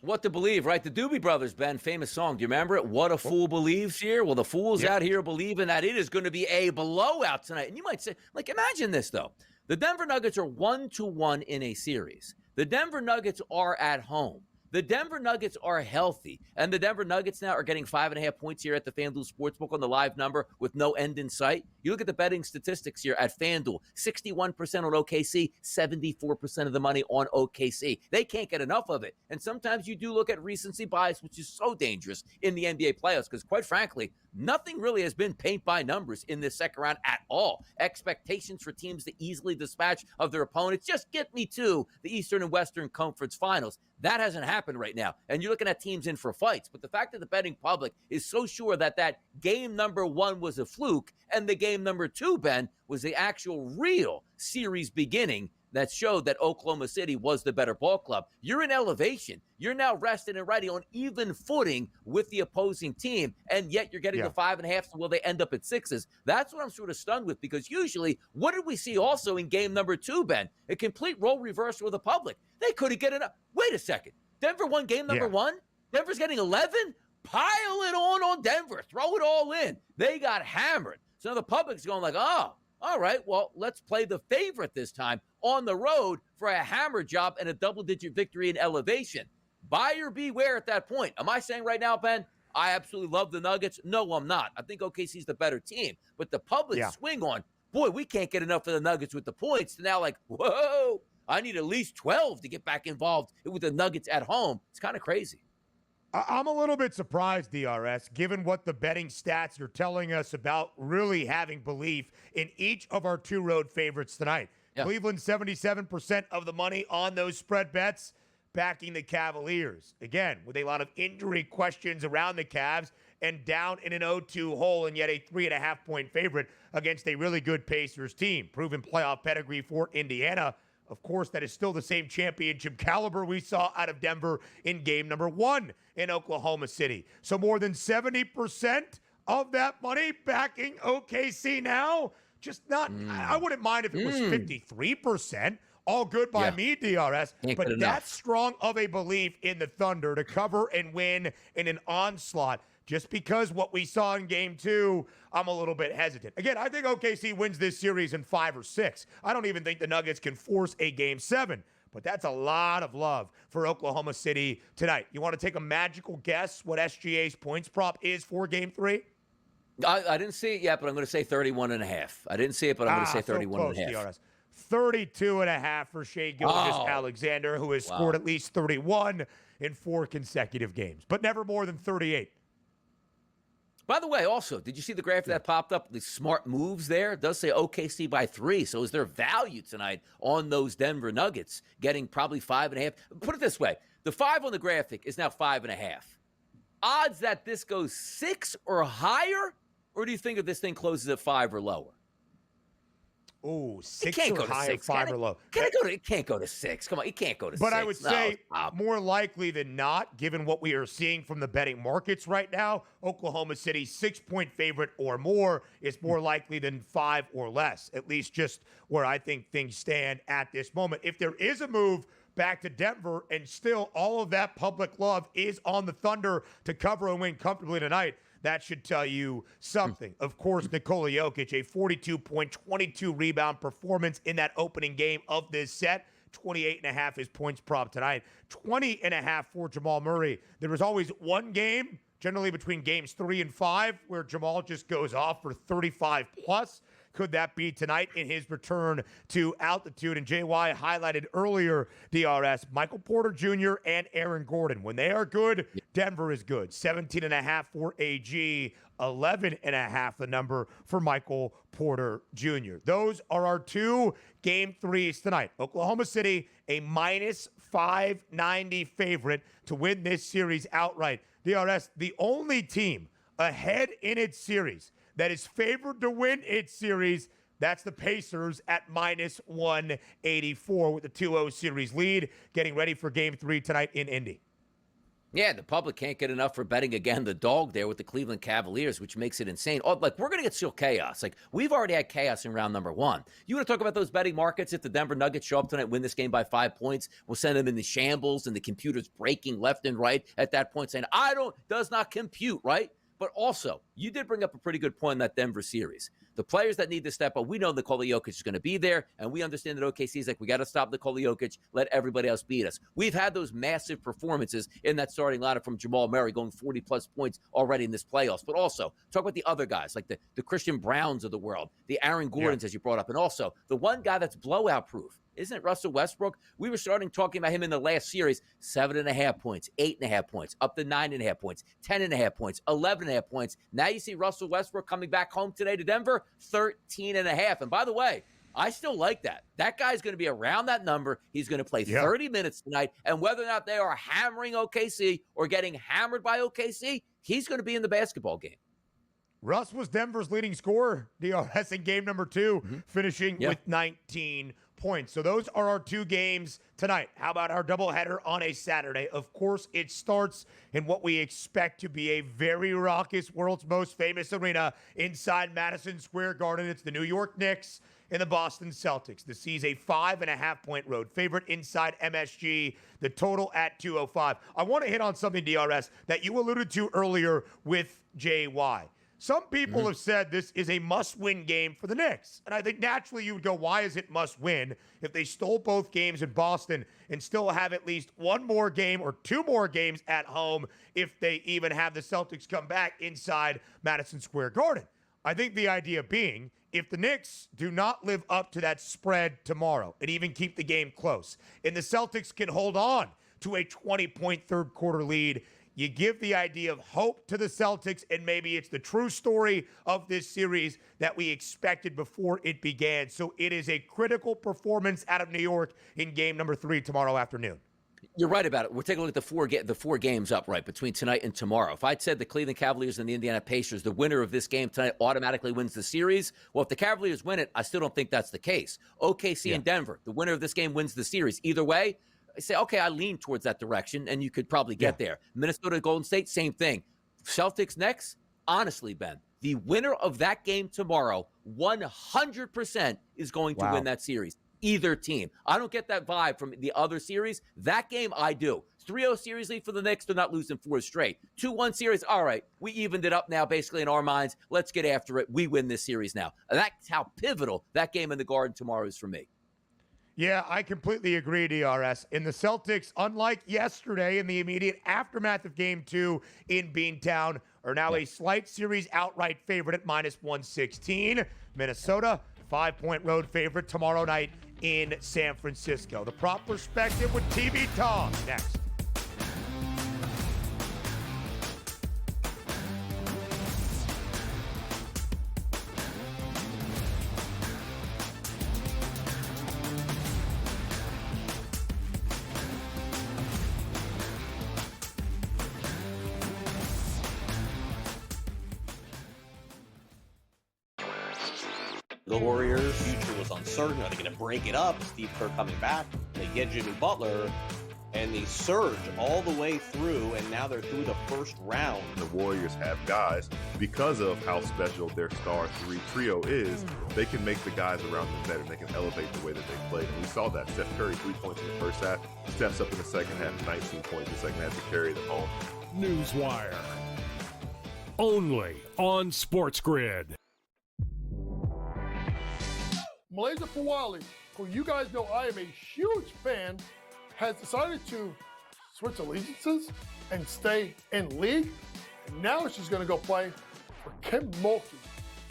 What to believe, right? The Doobie Brothers, Ben, famous song. Do you remember it? What a fool believes here. Well, the fools out here believing that it is going to be a blowout tonight. And you might say, like, imagine this, though. The Denver Nuggets are 1-1 in a series. The Denver Nuggets are at home. The Denver Nuggets are healthy. And the Denver Nuggets now are getting 5.5 points here at the FanDuel Sportsbook on the live number with no end in sight. You look at the betting statistics here at FanDuel, 61% on OKC, 74% of the money on OKC. They can't get enough of it. And sometimes you do look at recency bias, which is so dangerous in the NBA playoffs because, quite frankly, nothing really has been paint by numbers in this second round at all. Expectations for teams to easily dispatch of their opponents, just get me to the Eastern and Western Conference Finals. That hasn't happened right now. And you're looking at teams in for fights. But the fact that the betting public is so sure that game number 1 was a fluke and the game number 2, Ben, was the actual real series beginning that showed that Oklahoma City was the better ball club. You're in elevation. You're now rested and ready on even footing with the opposing team, and yet you're getting the 5.5, so will they end up at 6s? That's what I'm sort of stunned with, because usually, what did we see also in game number 2, Ben? A complete role reversal of the public. They couldn't get enough. Wait a second. Denver won game number 1? Denver's getting 11? Pile it on Denver. Throw it all in. They got hammered. So now the public's going like, oh, all right, well, let's play the favorite this time on the road for a hammer job and a double-digit victory in elevation. Buyer beware at that point. Am I saying right now, Ben, I absolutely love the Nuggets? No, I'm not. I think OKC's the better team. But the public swing on, boy, we can't get enough of the Nuggets with the points. To now like, whoa, I need at least 12 to get back involved with the Nuggets at home. It's kind of crazy. I'm a little bit surprised, DRS, given what the betting stats are telling us about really having belief in each of our 2 road favorites tonight. Cleveland, 77% of the money on those spread bets, backing the Cavaliers. Again, with a lot of injury questions around the Cavs and down in an 0-2 hole, and yet a 3.5-point favorite against a really good Pacers team. Proven playoff pedigree for Indiana. Of course, that is still the same championship caliber we saw out of Denver in game number 1 in Oklahoma City. So more than 70% of that money backing OKC now. Just not, I wouldn't mind if it was 53%. All good by me, DRS. But that's strong of a belief in the Thunder to cover and win in an onslaught. Just because what we saw in game 2, I'm a little bit hesitant. Again, I think OKC wins this series in 5 or 6. I don't even think the Nuggets can force a game 7. But that's a lot of love for Oklahoma City tonight. You want to take a magical guess what SGA's points prop is for game 3? I didn't see it yet, but I'm going to say 31.5. I didn't see it, but I'm going to say 31.5. 32.5 for Shai Gilgeous-Alexander, who has scored at least 31 in 4 consecutive games, but never more than 38. By the way, also, did you see the graph that popped up? The smart moves there? It does say OKC by 3. So is there value tonight on those Denver Nuggets getting probably 5.5? Put it this way. The 5 on the graphic is now 5.5. Odds that this goes 6 or higher? Or do you think if this thing closes at 5 or lower? Oh, 6 or higher, 5 or low. It can't go to 6. Come on, it can't go to 6. But I would say more likely than not, given what we are seeing from the betting markets right now, Oklahoma City 6-point favorite or more is more likely than 5 or less, at least just where I think things stand at this moment. If there is a move back to Denver and still all of that public love is on the Thunder to cover and win comfortably tonight, that should tell you something. Of course, Nikola Jokic, a 42-point, 22-rebound performance in that opening game of this set. 28.5 his points prop tonight. 20.5 for Jamal Murray. There was always one game, generally between games 3 and 5, where Jamal just goes off for 35+. Could that be tonight in his return to altitude? And JY highlighted earlier, DRS, Michael Porter Jr. and Aaron Gordon. When they are good, Denver is good. 17.5 for AG, 11.5 the number for Michael Porter Jr. Those are our 2 game 3s tonight. Oklahoma City, a minus 590 favorite to win this series outright. DRS, the only team ahead in its series that is favored to win its series, that's the Pacers at minus 184 with the 2-0 series lead, getting ready for game 3 tonight in Indy. Yeah, the public can't get enough for betting, again, the dog there with the Cleveland Cavaliers, which makes it insane. Oh, like, we're going to get still chaos. Like, we've already had chaos in round number 1. You want to talk about those betting markets? If the Denver Nuggets show up tonight, win this game by 5 points, we'll send them in the shambles and the computer's breaking left and right at that point, saying, does not compute, right? But also, you did bring up a pretty good point in that Denver series. The players that need to step up, we know Nikola Jokic is going to be there, and we understand that OKC is like, we got to stop Nikola Jokic, let everybody else beat us. We've had those massive performances in that starting lineup from Jamal Murray going 40-plus points already in this playoffs. But also, talk about the other guys, like the Christian Browns of the world, the Aaron Gordons, as you brought up, and also the one guy that's blowout-proof. Isn't it Russell Westbrook? We were starting talking about him in the last series, 7.5 points, 8.5 points, up to 9.5 points, 10.5 points, 11.5 points. Now you see Russell Westbrook coming back home today to Denver, 13.5. And by the way, I still like that. That guy's going to be around that number. He's going to play 30 minutes tonight. And whether or not they are hammering OKC or getting hammered by OKC, he's going to be in the basketball game. Russ was Denver's leading scorer, DRS, in game number 2, finishing with 19 points. So those are our 2 games tonight. How about our doubleheader on a Saturday? Of course, it starts in what we expect to be a very raucous, world's most famous arena inside Madison Square Garden. It's the New York Knicks and the Boston Celtics. The C's a 5.5-point road favorite inside MSG, the total at 205. I want to hit on something, DRS, that you alluded to earlier with JY. Some people have said this is a must-win game for the Knicks. And I think naturally you would go, why is it must-win if they stole both games in Boston and still have at least one more game or 2 more games at home if they even have the Celtics come back inside Madison Square Garden? I think the idea being, if the Knicks do not live up to that spread tomorrow and even keep the game close, and the Celtics can hold on to a 20-point third-quarter lead, you give the idea of hope to the Celtics, and maybe it's the true story of this series that we expected before it began. So it is a critical performance out of New York in game number 3 tomorrow afternoon. You're right about it. We're taking a look at the 4 games up, right, between tonight and tomorrow. If I'd said the Cleveland Cavaliers and the Indiana Pacers, the winner of this game tonight automatically wins the series, well, if the Cavaliers win it, I still don't think that's the case. OKC and Denver, the winner of this game wins the series. Either way, I say, okay, I lean towards that direction, and you could probably get there. Minnesota, Golden State, same thing. Celtics next, honestly, Ben, the winner of that game tomorrow, 100% is going to win that series. Either team. I don't get that vibe from the other series. That game, I do. 3-0 series lead for the Knicks. They're not losing 4 straight. 2-1 series, all right, we evened it up now, basically, in our minds. Let's get after it. We win this series now. And that's how pivotal that game in the Garden tomorrow is for me. Yeah, I completely agree, DRS. And the Celtics, unlike yesterday in the immediate aftermath of Game 2 in Beantown, are now a slight series outright favorite at -116. Minnesota, 5-point road favorite tomorrow night in San Francisco. The prop perspective with TV Tom next. The Warriors' future was uncertain. Are they going to break it up? Steve Kerr coming back. They get Jimmy Butler, and they surge all the way through, and now they're through the first round. The Warriors have guys, because of how special their star 3 trio is, they can make the guys around them better. They can elevate the way that they play. And we saw that. Steph Curry, 3 points in the first half, steps up in the second half, 19 points in the second half to carry them home. Newswire. Only on SportsGrid. Malaysia Fawali, who you guys know I am a huge fan, has decided to switch allegiances and stay in league. And now she's going to go play for Kim Mulkey.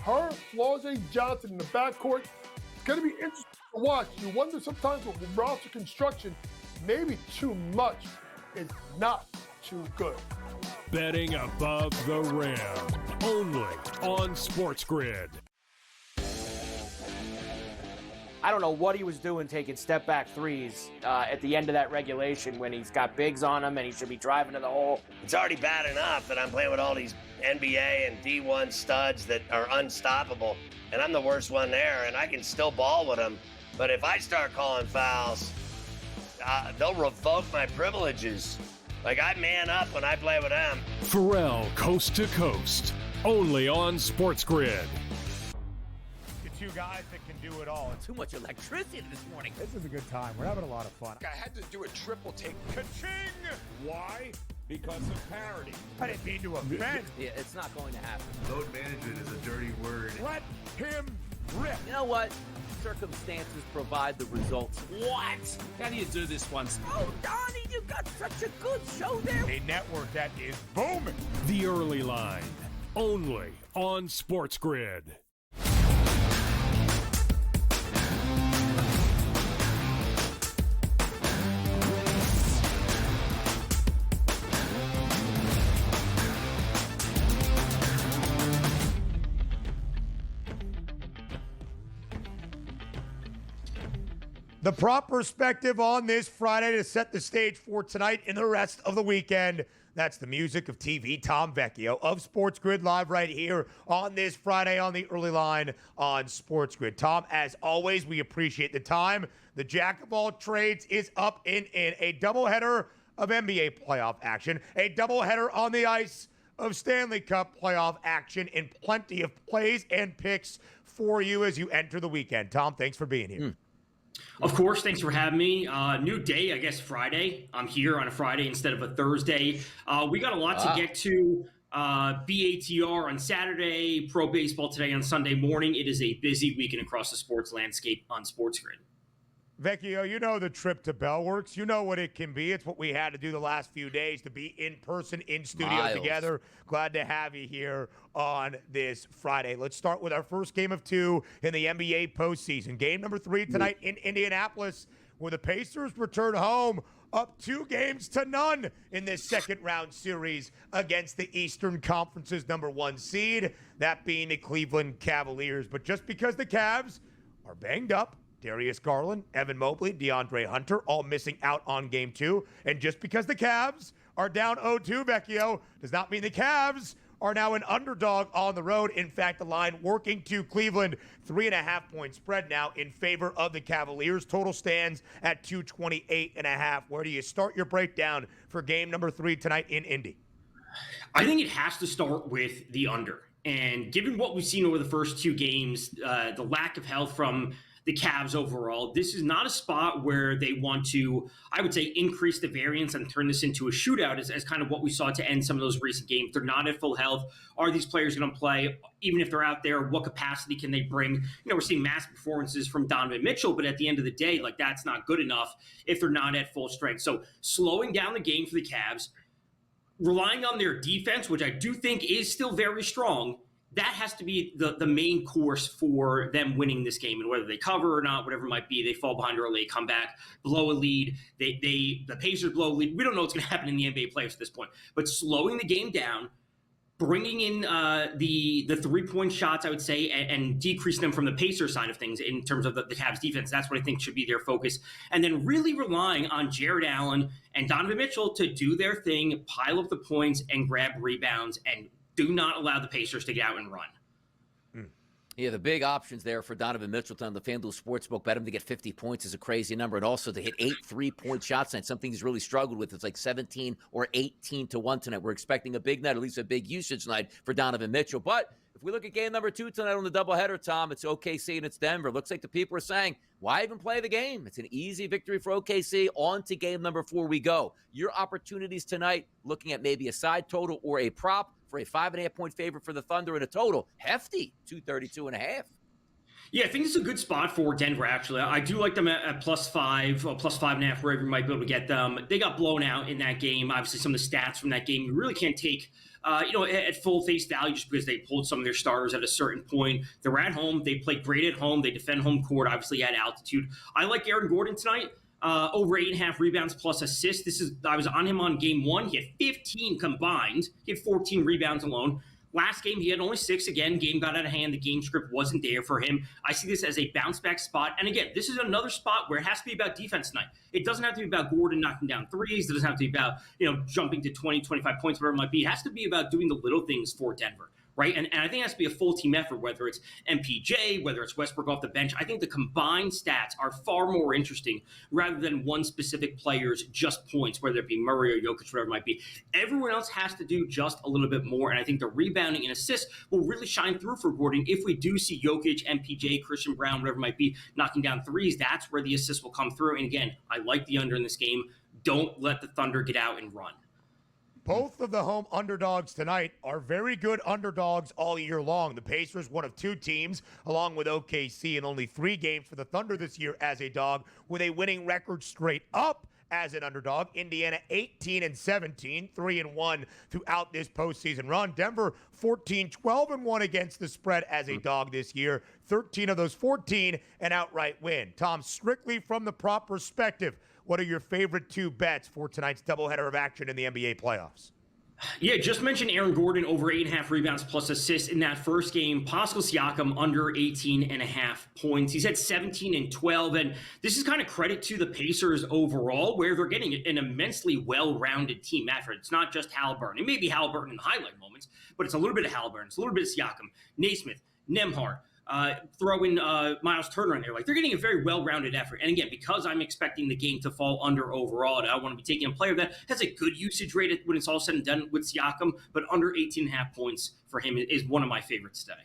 Her, Flau'jae Johnson in the backcourt. It's going to be interesting to watch. You wonder sometimes with roster construction, maybe too much is not too good. Betting above the rim. Only on SportsGrid. I don't know what he was doing taking step-back threes at the end of that regulation when he's got bigs on him and he should be driving to the hole. It's already bad enough that I'm playing with all these NBA and D1 studs that are unstoppable, and I'm the worst one there, and I can still ball with them. But if I start calling fouls, they'll revoke my privileges. Like, I man up when I play with them. Pharrell, Coast to Coast. Only on SportsGrid. Two guys that can do it all. Too much electricity this morning. This is a good time. We're having a lot of fun. I had to do a triple take. Ka-ching! Why? because of parity. I didn't mean to offend. Yeah, it's not going to happen. Load management is a dirty word. Let him rip. You know what? Circumstances provide the results. What? How do you do this once? Oh, Donnie, you got such a good show there. A network that is booming. The Early Line, only on SportsGrid. The prop perspective on this Friday to set the stage for tonight and the rest of the weekend. That's the music of TV, Tom Vecchio of SportsGrid, live right here on this Friday on the Early Line on SportsGrid. Tom, as always, we appreciate the time. The jack of all trades is up in a doubleheader of NBA playoff action, a doubleheader on the ice of Stanley Cup playoff action, and plenty of plays and picks for you as you enter the weekend. Tom, thanks for being here. Of course, thanks for having me. New day, I guess, Friday. I'm here on a Friday instead of a Thursday. We got a lot to get to. BATR on Saturday, pro baseball today on Sunday morning. It is a busy weekend across the sports landscape on SportsGrid. Vecchio, you know the trip to Bellworks. You know what it can be. It's what we had to do the last few days to be in person, in studio together. Glad to have you here on this Friday. Let's start with our first game of two in the NBA postseason. Game number 3 tonight in Indianapolis, where the Pacers return home up 2-0 in this second-round series against the Eastern Conference's number 1 seed, that being the Cleveland Cavaliers. But just because the Cavs are banged up, Darius Garland, Evan Mobley, DeAndre Hunter, all missing out on Game 2. And just because the Cavs are down 0-2, Vecchio, does not mean the Cavs are now an underdog on the road. In fact, the line working to Cleveland, 3.5-point spread now in favor of the Cavaliers. Total stands at 228.5. Where do you start your breakdown for game number 3 tonight in Indy? I think it has to start with the under. And given what we've seen over the first 2 games, the lack of health from the Cavs overall, this is not a spot where they want to, I would say, increase the variance and turn this into a shootout as kind of what we saw to end some of those recent games. They're not at full health. Are these players going to play? Even if they're out there, what capacity can they bring? You know, we're seeing massive performances from Donovan Mitchell, but at the end of the day, like, that's not good enough if they're not at full strength. So slowing down the game for the Cavs, relying on their defense, which I do think is still very strong, that has to be the main course for them winning this game. And whether they cover or not, whatever it might be, they fall behind early, they come back, blow a lead. The Pacers blow a lead. We don't know what's going to happen in the NBA playoffs at this point. But slowing the game down, bringing in the 3-point shots, I would say, and decreasing them from the Pacers side of things in terms of the Cavs defense. That's what I think should be their focus. And then really relying on Jared Allen and Donovan Mitchell to do their thing, pile up the points, and grab rebounds, and do not allow the Pacers to get out and run. Yeah, the big options there for Donovan Mitchell on the FanDuel Sportsbook. Bet him to get 50 points is a crazy number. And also to hit 8 3-point shots tonight, something he's really struggled with. It's like 17 or 18 to 1 tonight. We're expecting a big night, at least a big usage night for Donovan Mitchell. But if we look at game number 2 tonight on the doubleheader, Tom, it's OKC and it's Denver. Looks like the people are saying, why even play the game? It's an easy victory for OKC. On to game number 4 we go. Your opportunities tonight, looking at maybe a side total or a prop for a 5.5-point favorite for the Thunder and a total hefty 232.5. Yeah, I think it's a good spot for Denver, actually. I do like them at +5 or +5.5, wherever you might be able to get them. They got blown out in that game. Obviously, some of the stats from that game, you really can't take at full face value just because they pulled some of their starters at a certain point. They're at home. They play great at home. They defend home court, obviously at altitude. I like Aaron Gordon tonight. Over 8.5 rebounds plus assists. I was on him on game 1. He had 15 combined. He had 14 rebounds alone. Last game, he had only 6. Again, game got out of hand. The game script wasn't there for him. I see this as a bounce-back spot. And again, this is another spot where it has to be about defense tonight. It doesn't have to be about Gordon knocking down threes. It doesn't have to be about, jumping to 20, 25 points, whatever it might be. It has to be about doing the little things for Denver. Right? And I think it has to be a full team effort, whether it's MPJ, whether it's Westbrook off the bench. I think the combined stats are far more interesting rather than one specific player's just points, whether it be Murray or Jokic, whatever it might be. Everyone else has to do just a little bit more. And I think the rebounding and assists will really shine through for Gordon. If we do see Jokic, MPJ, Christian Brown, whatever it might be, knocking down threes, that's where the assists will come through. And again, I like the under in this game. Don't let the Thunder get out and run. Both of the home underdogs tonight are very good underdogs all year long. The Pacers, one of two teams, along with OKC, in only 3 games for the Thunder this year as a dog, with a winning record straight up as an underdog. Indiana 18-17, 3-1 throughout this postseason run. Denver 14-12-1 against the spread as a dog this year. 13 of those 14 an outright win. Tom, strictly from the prop perspective, what are your favorite 2 bets for tonight's doubleheader of action in the NBA playoffs? Yeah, just mentioned Aaron Gordon over 8.5 rebounds plus assists in that first game. Pascal Siakam under 18.5 points. He's had 17 and 12, and this is kind of credit to the Pacers overall, where they're getting an immensely well-rounded team effort. It's not just Halliburton. It may be Halliburton in the highlight moments, but it's a little bit of Halliburton. It's a little bit of Siakam, Naismith, Nembhard. Throw in Miles Turner in there. Like, they're getting a very well-rounded effort. And again, because I'm expecting the game to fall under overall, and I want to be taking a player that has a good usage rate when it's all said and done with Siakam, but under 18.5 points for him is one of my favorites today.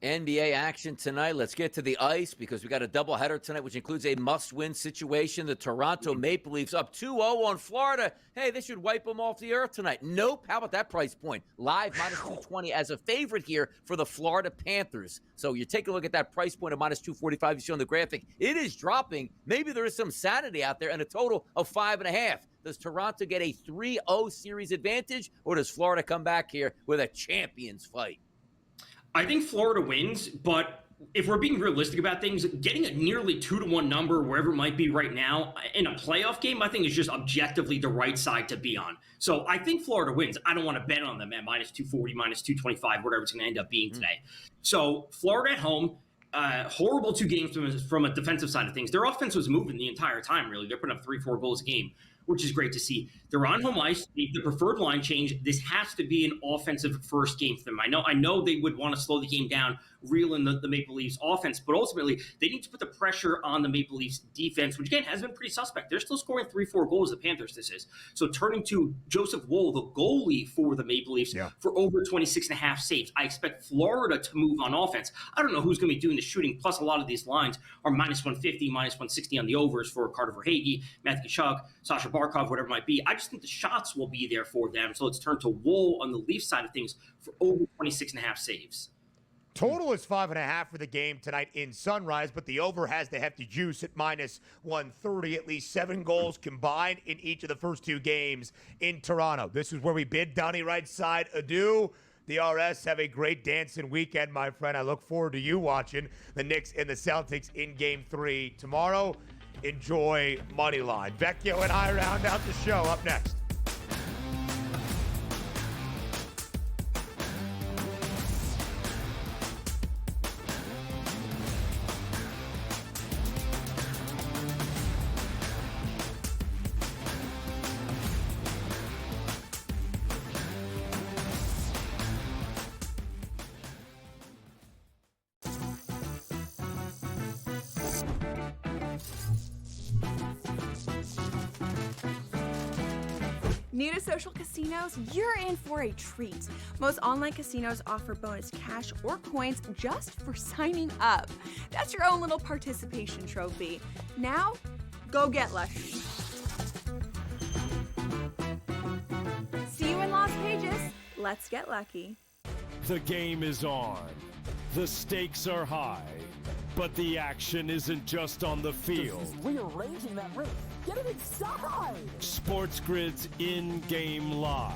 NBA action tonight. Let's get to the ice because we got a doubleheader tonight, which includes a must-win situation. The Toronto Maple Leafs up 2-0 on Florida. Hey, they should wipe them off the earth tonight. Nope. How about that price point? Live minus 220 as a favorite here for the Florida Panthers. So you take a look at that price point of minus 245 you see on the graphic. It is dropping. Maybe there is some sanity out there and a total of 5.5. Does Toronto get a 3-0 series advantage, or does Florida come back here with a champions fight? I think Florida wins, but if we're being realistic about things, getting a nearly 2-1 number, wherever it might be right now, in a playoff game, I think is just objectively the right side to be on. So I think Florida wins. I don't want to bet on them at minus 240, minus 225, whatever it's going to end up being today. So Florida at home, horrible 2 games from a defensive side of things. Their offense was moving the entire time, really. They're putting up 3-4 goals a game, which is great to see. They're on home ice. The preferred line change. This has to be an offensive first game for them. I know they would want to slow the game down, reel in the Maple Leafs offense, but ultimately they need to put the pressure on the Maple Leafs defense, which again has been pretty suspect. They're still scoring 3-4 goals, the Panthers this is. So turning to Joseph Woll, the goalie for the Maple Leafs, for over 26.5 saves. I expect Florida to move on offense. I don't know who's going to be doing the shooting, plus a lot of these lines are minus 150, minus 160 on the overs for Carter Verhaeghe, Matthew Tkachuk, Sasha Barkov, whatever it might be. I just think the shots will be there for them. So let's turn to Woll on the Leafs side of things for over 26.5 saves. Total is 5.5 for the game tonight in Sunrise, but the over has the hefty juice at minus 130. At least 7 goals combined in each of the first 2 games in Toronto. This is where we bid Donnie right side adieu. The RS have a great dancing weekend, my friend. I look forward to you watching the Knicks and the Celtics in Game 3 tomorrow. Enjoy Moneyline. Vecchio and I round out the show. Up next. New to social casinos? You're in for a treat. Most online casinos offer bonus cash or coins just for signing up. That's your own little participation trophy. Now, go get lucky. See you in Las Vegas. Let's get lucky. The game is on. The stakes are high. But the action isn't just on the field. Rearranging that ring. Get it inside! SportsGrid's in-game live.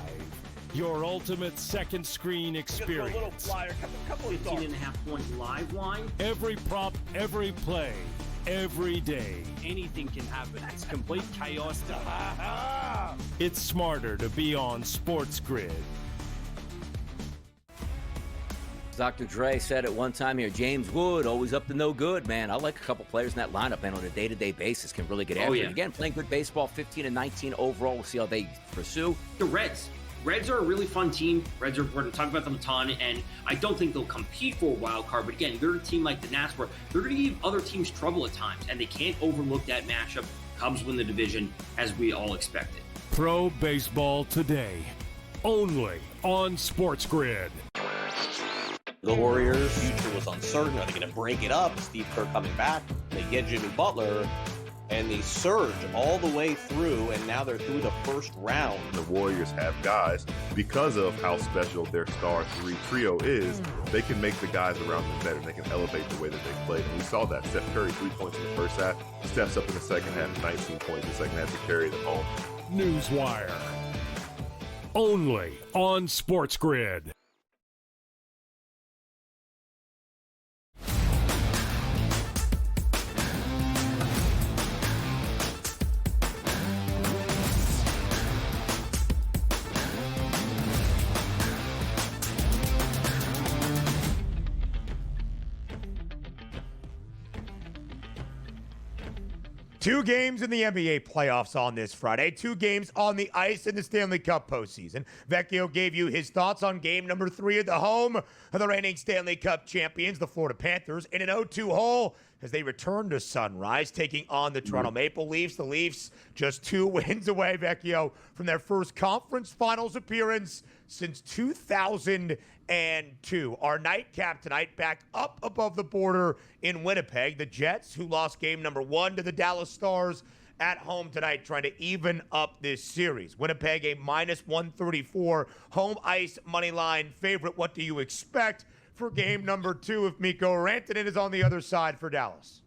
Your ultimate second screen experience. A little flyer, couple of 15.5 point live line. Every prop, every play, every day. Anything can happen. It's complete chaos. It's smarter to be on SportsGrid. Dr. Dre said at one time here, James Wood, always up to no good, man. I like a couple players in that lineup, and on a day-to-day basis can really get after it. Again, playing good baseball, 15-19 overall. We'll see how they pursue. The Reds are a really fun team. We're going to talk about them a ton, and I don't think they'll compete for a wild card. But again, they're a team like the Nats where they're going to give other teams trouble at times, and they can't overlook that matchup. Cubs win the division, as we all expected. Pro baseball today, only on SportsGrid. The Warriors' future was uncertain. Are they going to break it up? Steve Kerr coming back. They get Jimmy Butler. and the surge all the way through, and now they're through the first round. The Warriors have guys, because of how special their star three trio is, they can make the guys around them better. They can elevate the way that they play. And we saw that. Steph Curry, 3 points in the first half, steps up in the second half, 19 points in the second half to carry them home. Newswire. Only on SportsGrid. Two games in the NBA playoffs on this Friday. 2 games on the ice in the Stanley Cup postseason. Vecchio gave you his thoughts on game number 3 at the home of the reigning Stanley Cup champions, the Florida Panthers, in an 0-2 hole as they return to Sunrise, taking on the Toronto Maple Leafs. The Leafs just 2 wins away, Vecchio, from their first conference finals appearance since 2002. Our nightcap tonight back up above the border in Winnipeg. The Jets, who lost game number 1 to the Dallas Stars at home tonight, trying to even up this series. Winnipeg, a -134 home ice money line favorite. What do you expect for game number 2 if Mikko Rantanen is on the other side for Dallas?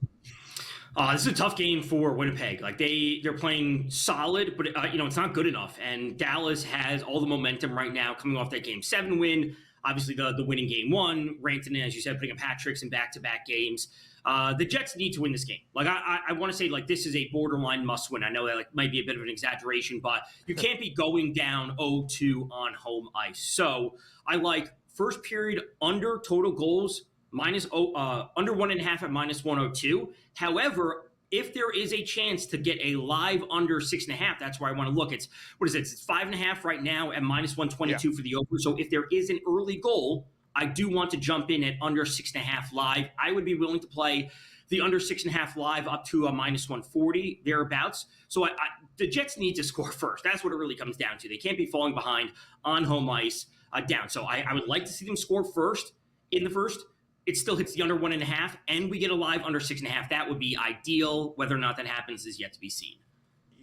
This is a tough game for Winnipeg. Like they're playing solid, but it's not good enough. And Dallas has all the momentum right now, coming off that Game 7 win. Obviously, the winning Game 1. Rantanen, as you said, putting up hat tricks in back-to-back games. The Jets need to win this game. Like I want to say, like this is a borderline must-win. I know that might be a bit of an exaggeration, but you can't be going down 0-2 on home ice. So I like first period under total goals. Under 1.5 at -102. However, if there is a chance to get a live under 6.5, that's where I want to look. It's 5.5 right now at -122 for the over. So if there is an early goal, I do want to jump in at under 6.5 live. I would be willing to play the under 6.5 live up to a -140 thereabouts. So the Jets need to score first. That's what it really comes down to. They can't be falling behind on home ice down. So I would like to see them score first in the first. It still hits the under 1.5, and we get a live under 6.5. That would be ideal. Whether or not that happens is yet to be seen.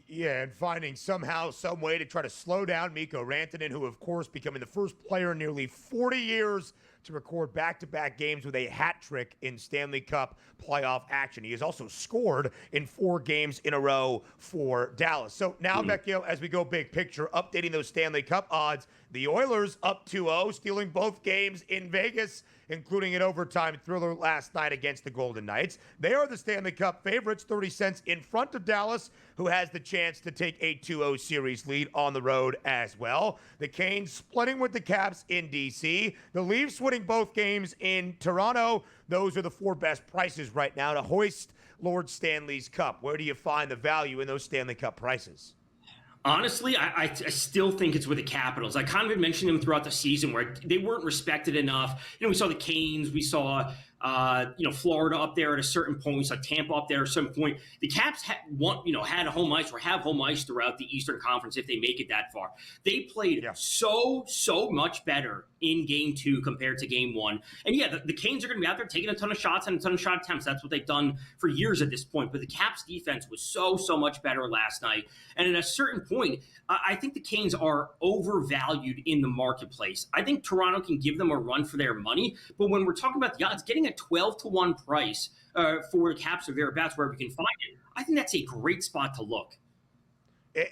Yeah, and finding somehow, some way to try to slow down Mikko Rantanen, who, of course, becoming the first player in nearly 40 years to record back-to-back games with a hat trick in Stanley Cup playoff action. He has also scored in 4 games in a row for Dallas. So now, Vecchio, as we go big picture, updating those Stanley Cup odds, the Oilers up 2-0, stealing both games in Vegas, including an overtime thriller last night against the Golden Knights. They are the Stanley Cup favorites, 30 cents in front of Dallas, who has the chance to take a 2-0 series lead on the road as well. The Canes splitting with the Caps in D.C. The Leafs winning both games in Toronto. Those are the 4 best prices right now to hoist Lord Stanley's Cup. Where do you find the value in those Stanley Cup prices? Honestly, I still think it's with the Capitals. I kind of been mentioning them throughout the season where they weren't respected enough. We saw the Canes, we saw Florida up there at a certain point. We saw Tampa up there at a certain point. The Caps had a home ice or have home ice throughout the Eastern Conference if they make it that far. They played so much better in Game 2 compared to Game 1. And yeah, the Canes are going to be out there taking a ton of shots and a ton of shot attempts. That's what they've done for years at this point. But the Caps defense was so much better last night. And at a certain point, I think the Canes are overvalued in the marketplace. I think Toronto can give them a run for their money. But when we're talking about the odds, getting a 12-1 price for the Caps or thereabouts, wherever you can find it, I think that's a great spot to look.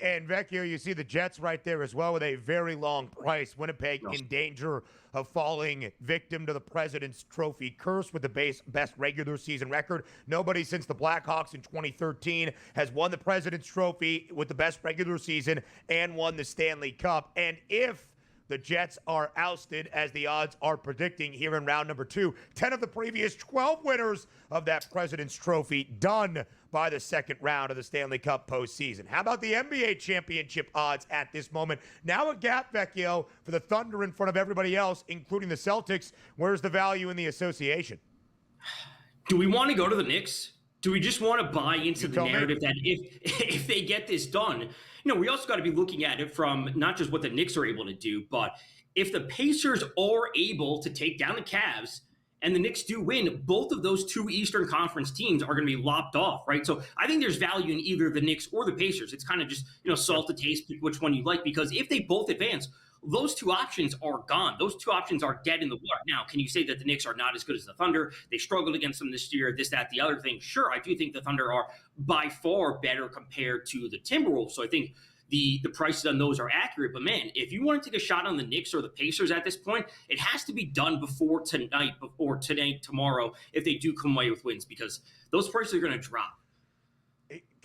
And Vecchio, you see the Jets right there as well with a very long price. Winnipeg in danger of falling victim to the President's Trophy curse with the best regular season record. Nobody since the Blackhawks in 2013 has won the President's Trophy with the best regular season and won the Stanley Cup. And if the Jets are ousted, as the odds are predicting here in round number 2, 10 of the previous 12 winners of that President's Trophy done by the second round of the Stanley Cup postseason. How about the NBA championship odds at this moment? Now a gap, Vecchio, for the Thunder in front of everybody else, including the Celtics. Where's the value in the association? Do we want to go to the Knicks? Do we just want to buy into the narrative that if they get this done, we also got to be looking at it from not just what the Knicks are able to do, but if the Pacers are able to take down the Cavs and the Knicks do win, both of those two Eastern Conference teams are going to be lopped off, right? So I think there's value in either the Knicks or the Pacers. It's kind of just, salt to taste, pick which one you like, because if they both advance, those two options are gone. Those two options are dead in the water. Now, can you say that the Knicks are not as good as the Thunder? They struggled against them this year, this, that, the other thing. Sure, I do think the Thunder are by far better compared to the Timberwolves. So I think the prices on those are accurate. But man, if you want to take a shot on the Knicks or the Pacers at this point, it has to be done before tonight, or today, tomorrow, if they do come away with wins, because those prices are going to drop.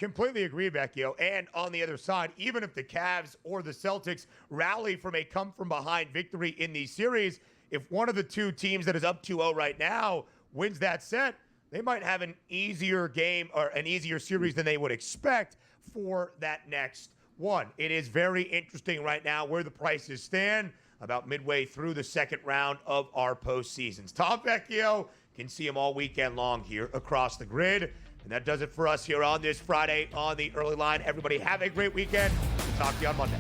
Completely agree, Vecchio. And on the other side, even if the Cavs or the Celtics rally from a come-from-behind victory in these series, if one of the two teams that is up 2-0 right now wins that set, they might have an easier game or an easier series than they would expect for that next one. It is very interesting right now where the prices stand about midway through the second round of our postseasons. Tom Vecchio, can see him all weekend long here across the grid. And that does it for us here on this Friday on the Early Line. Everybody have a great weekend. We'll talk to you on Monday.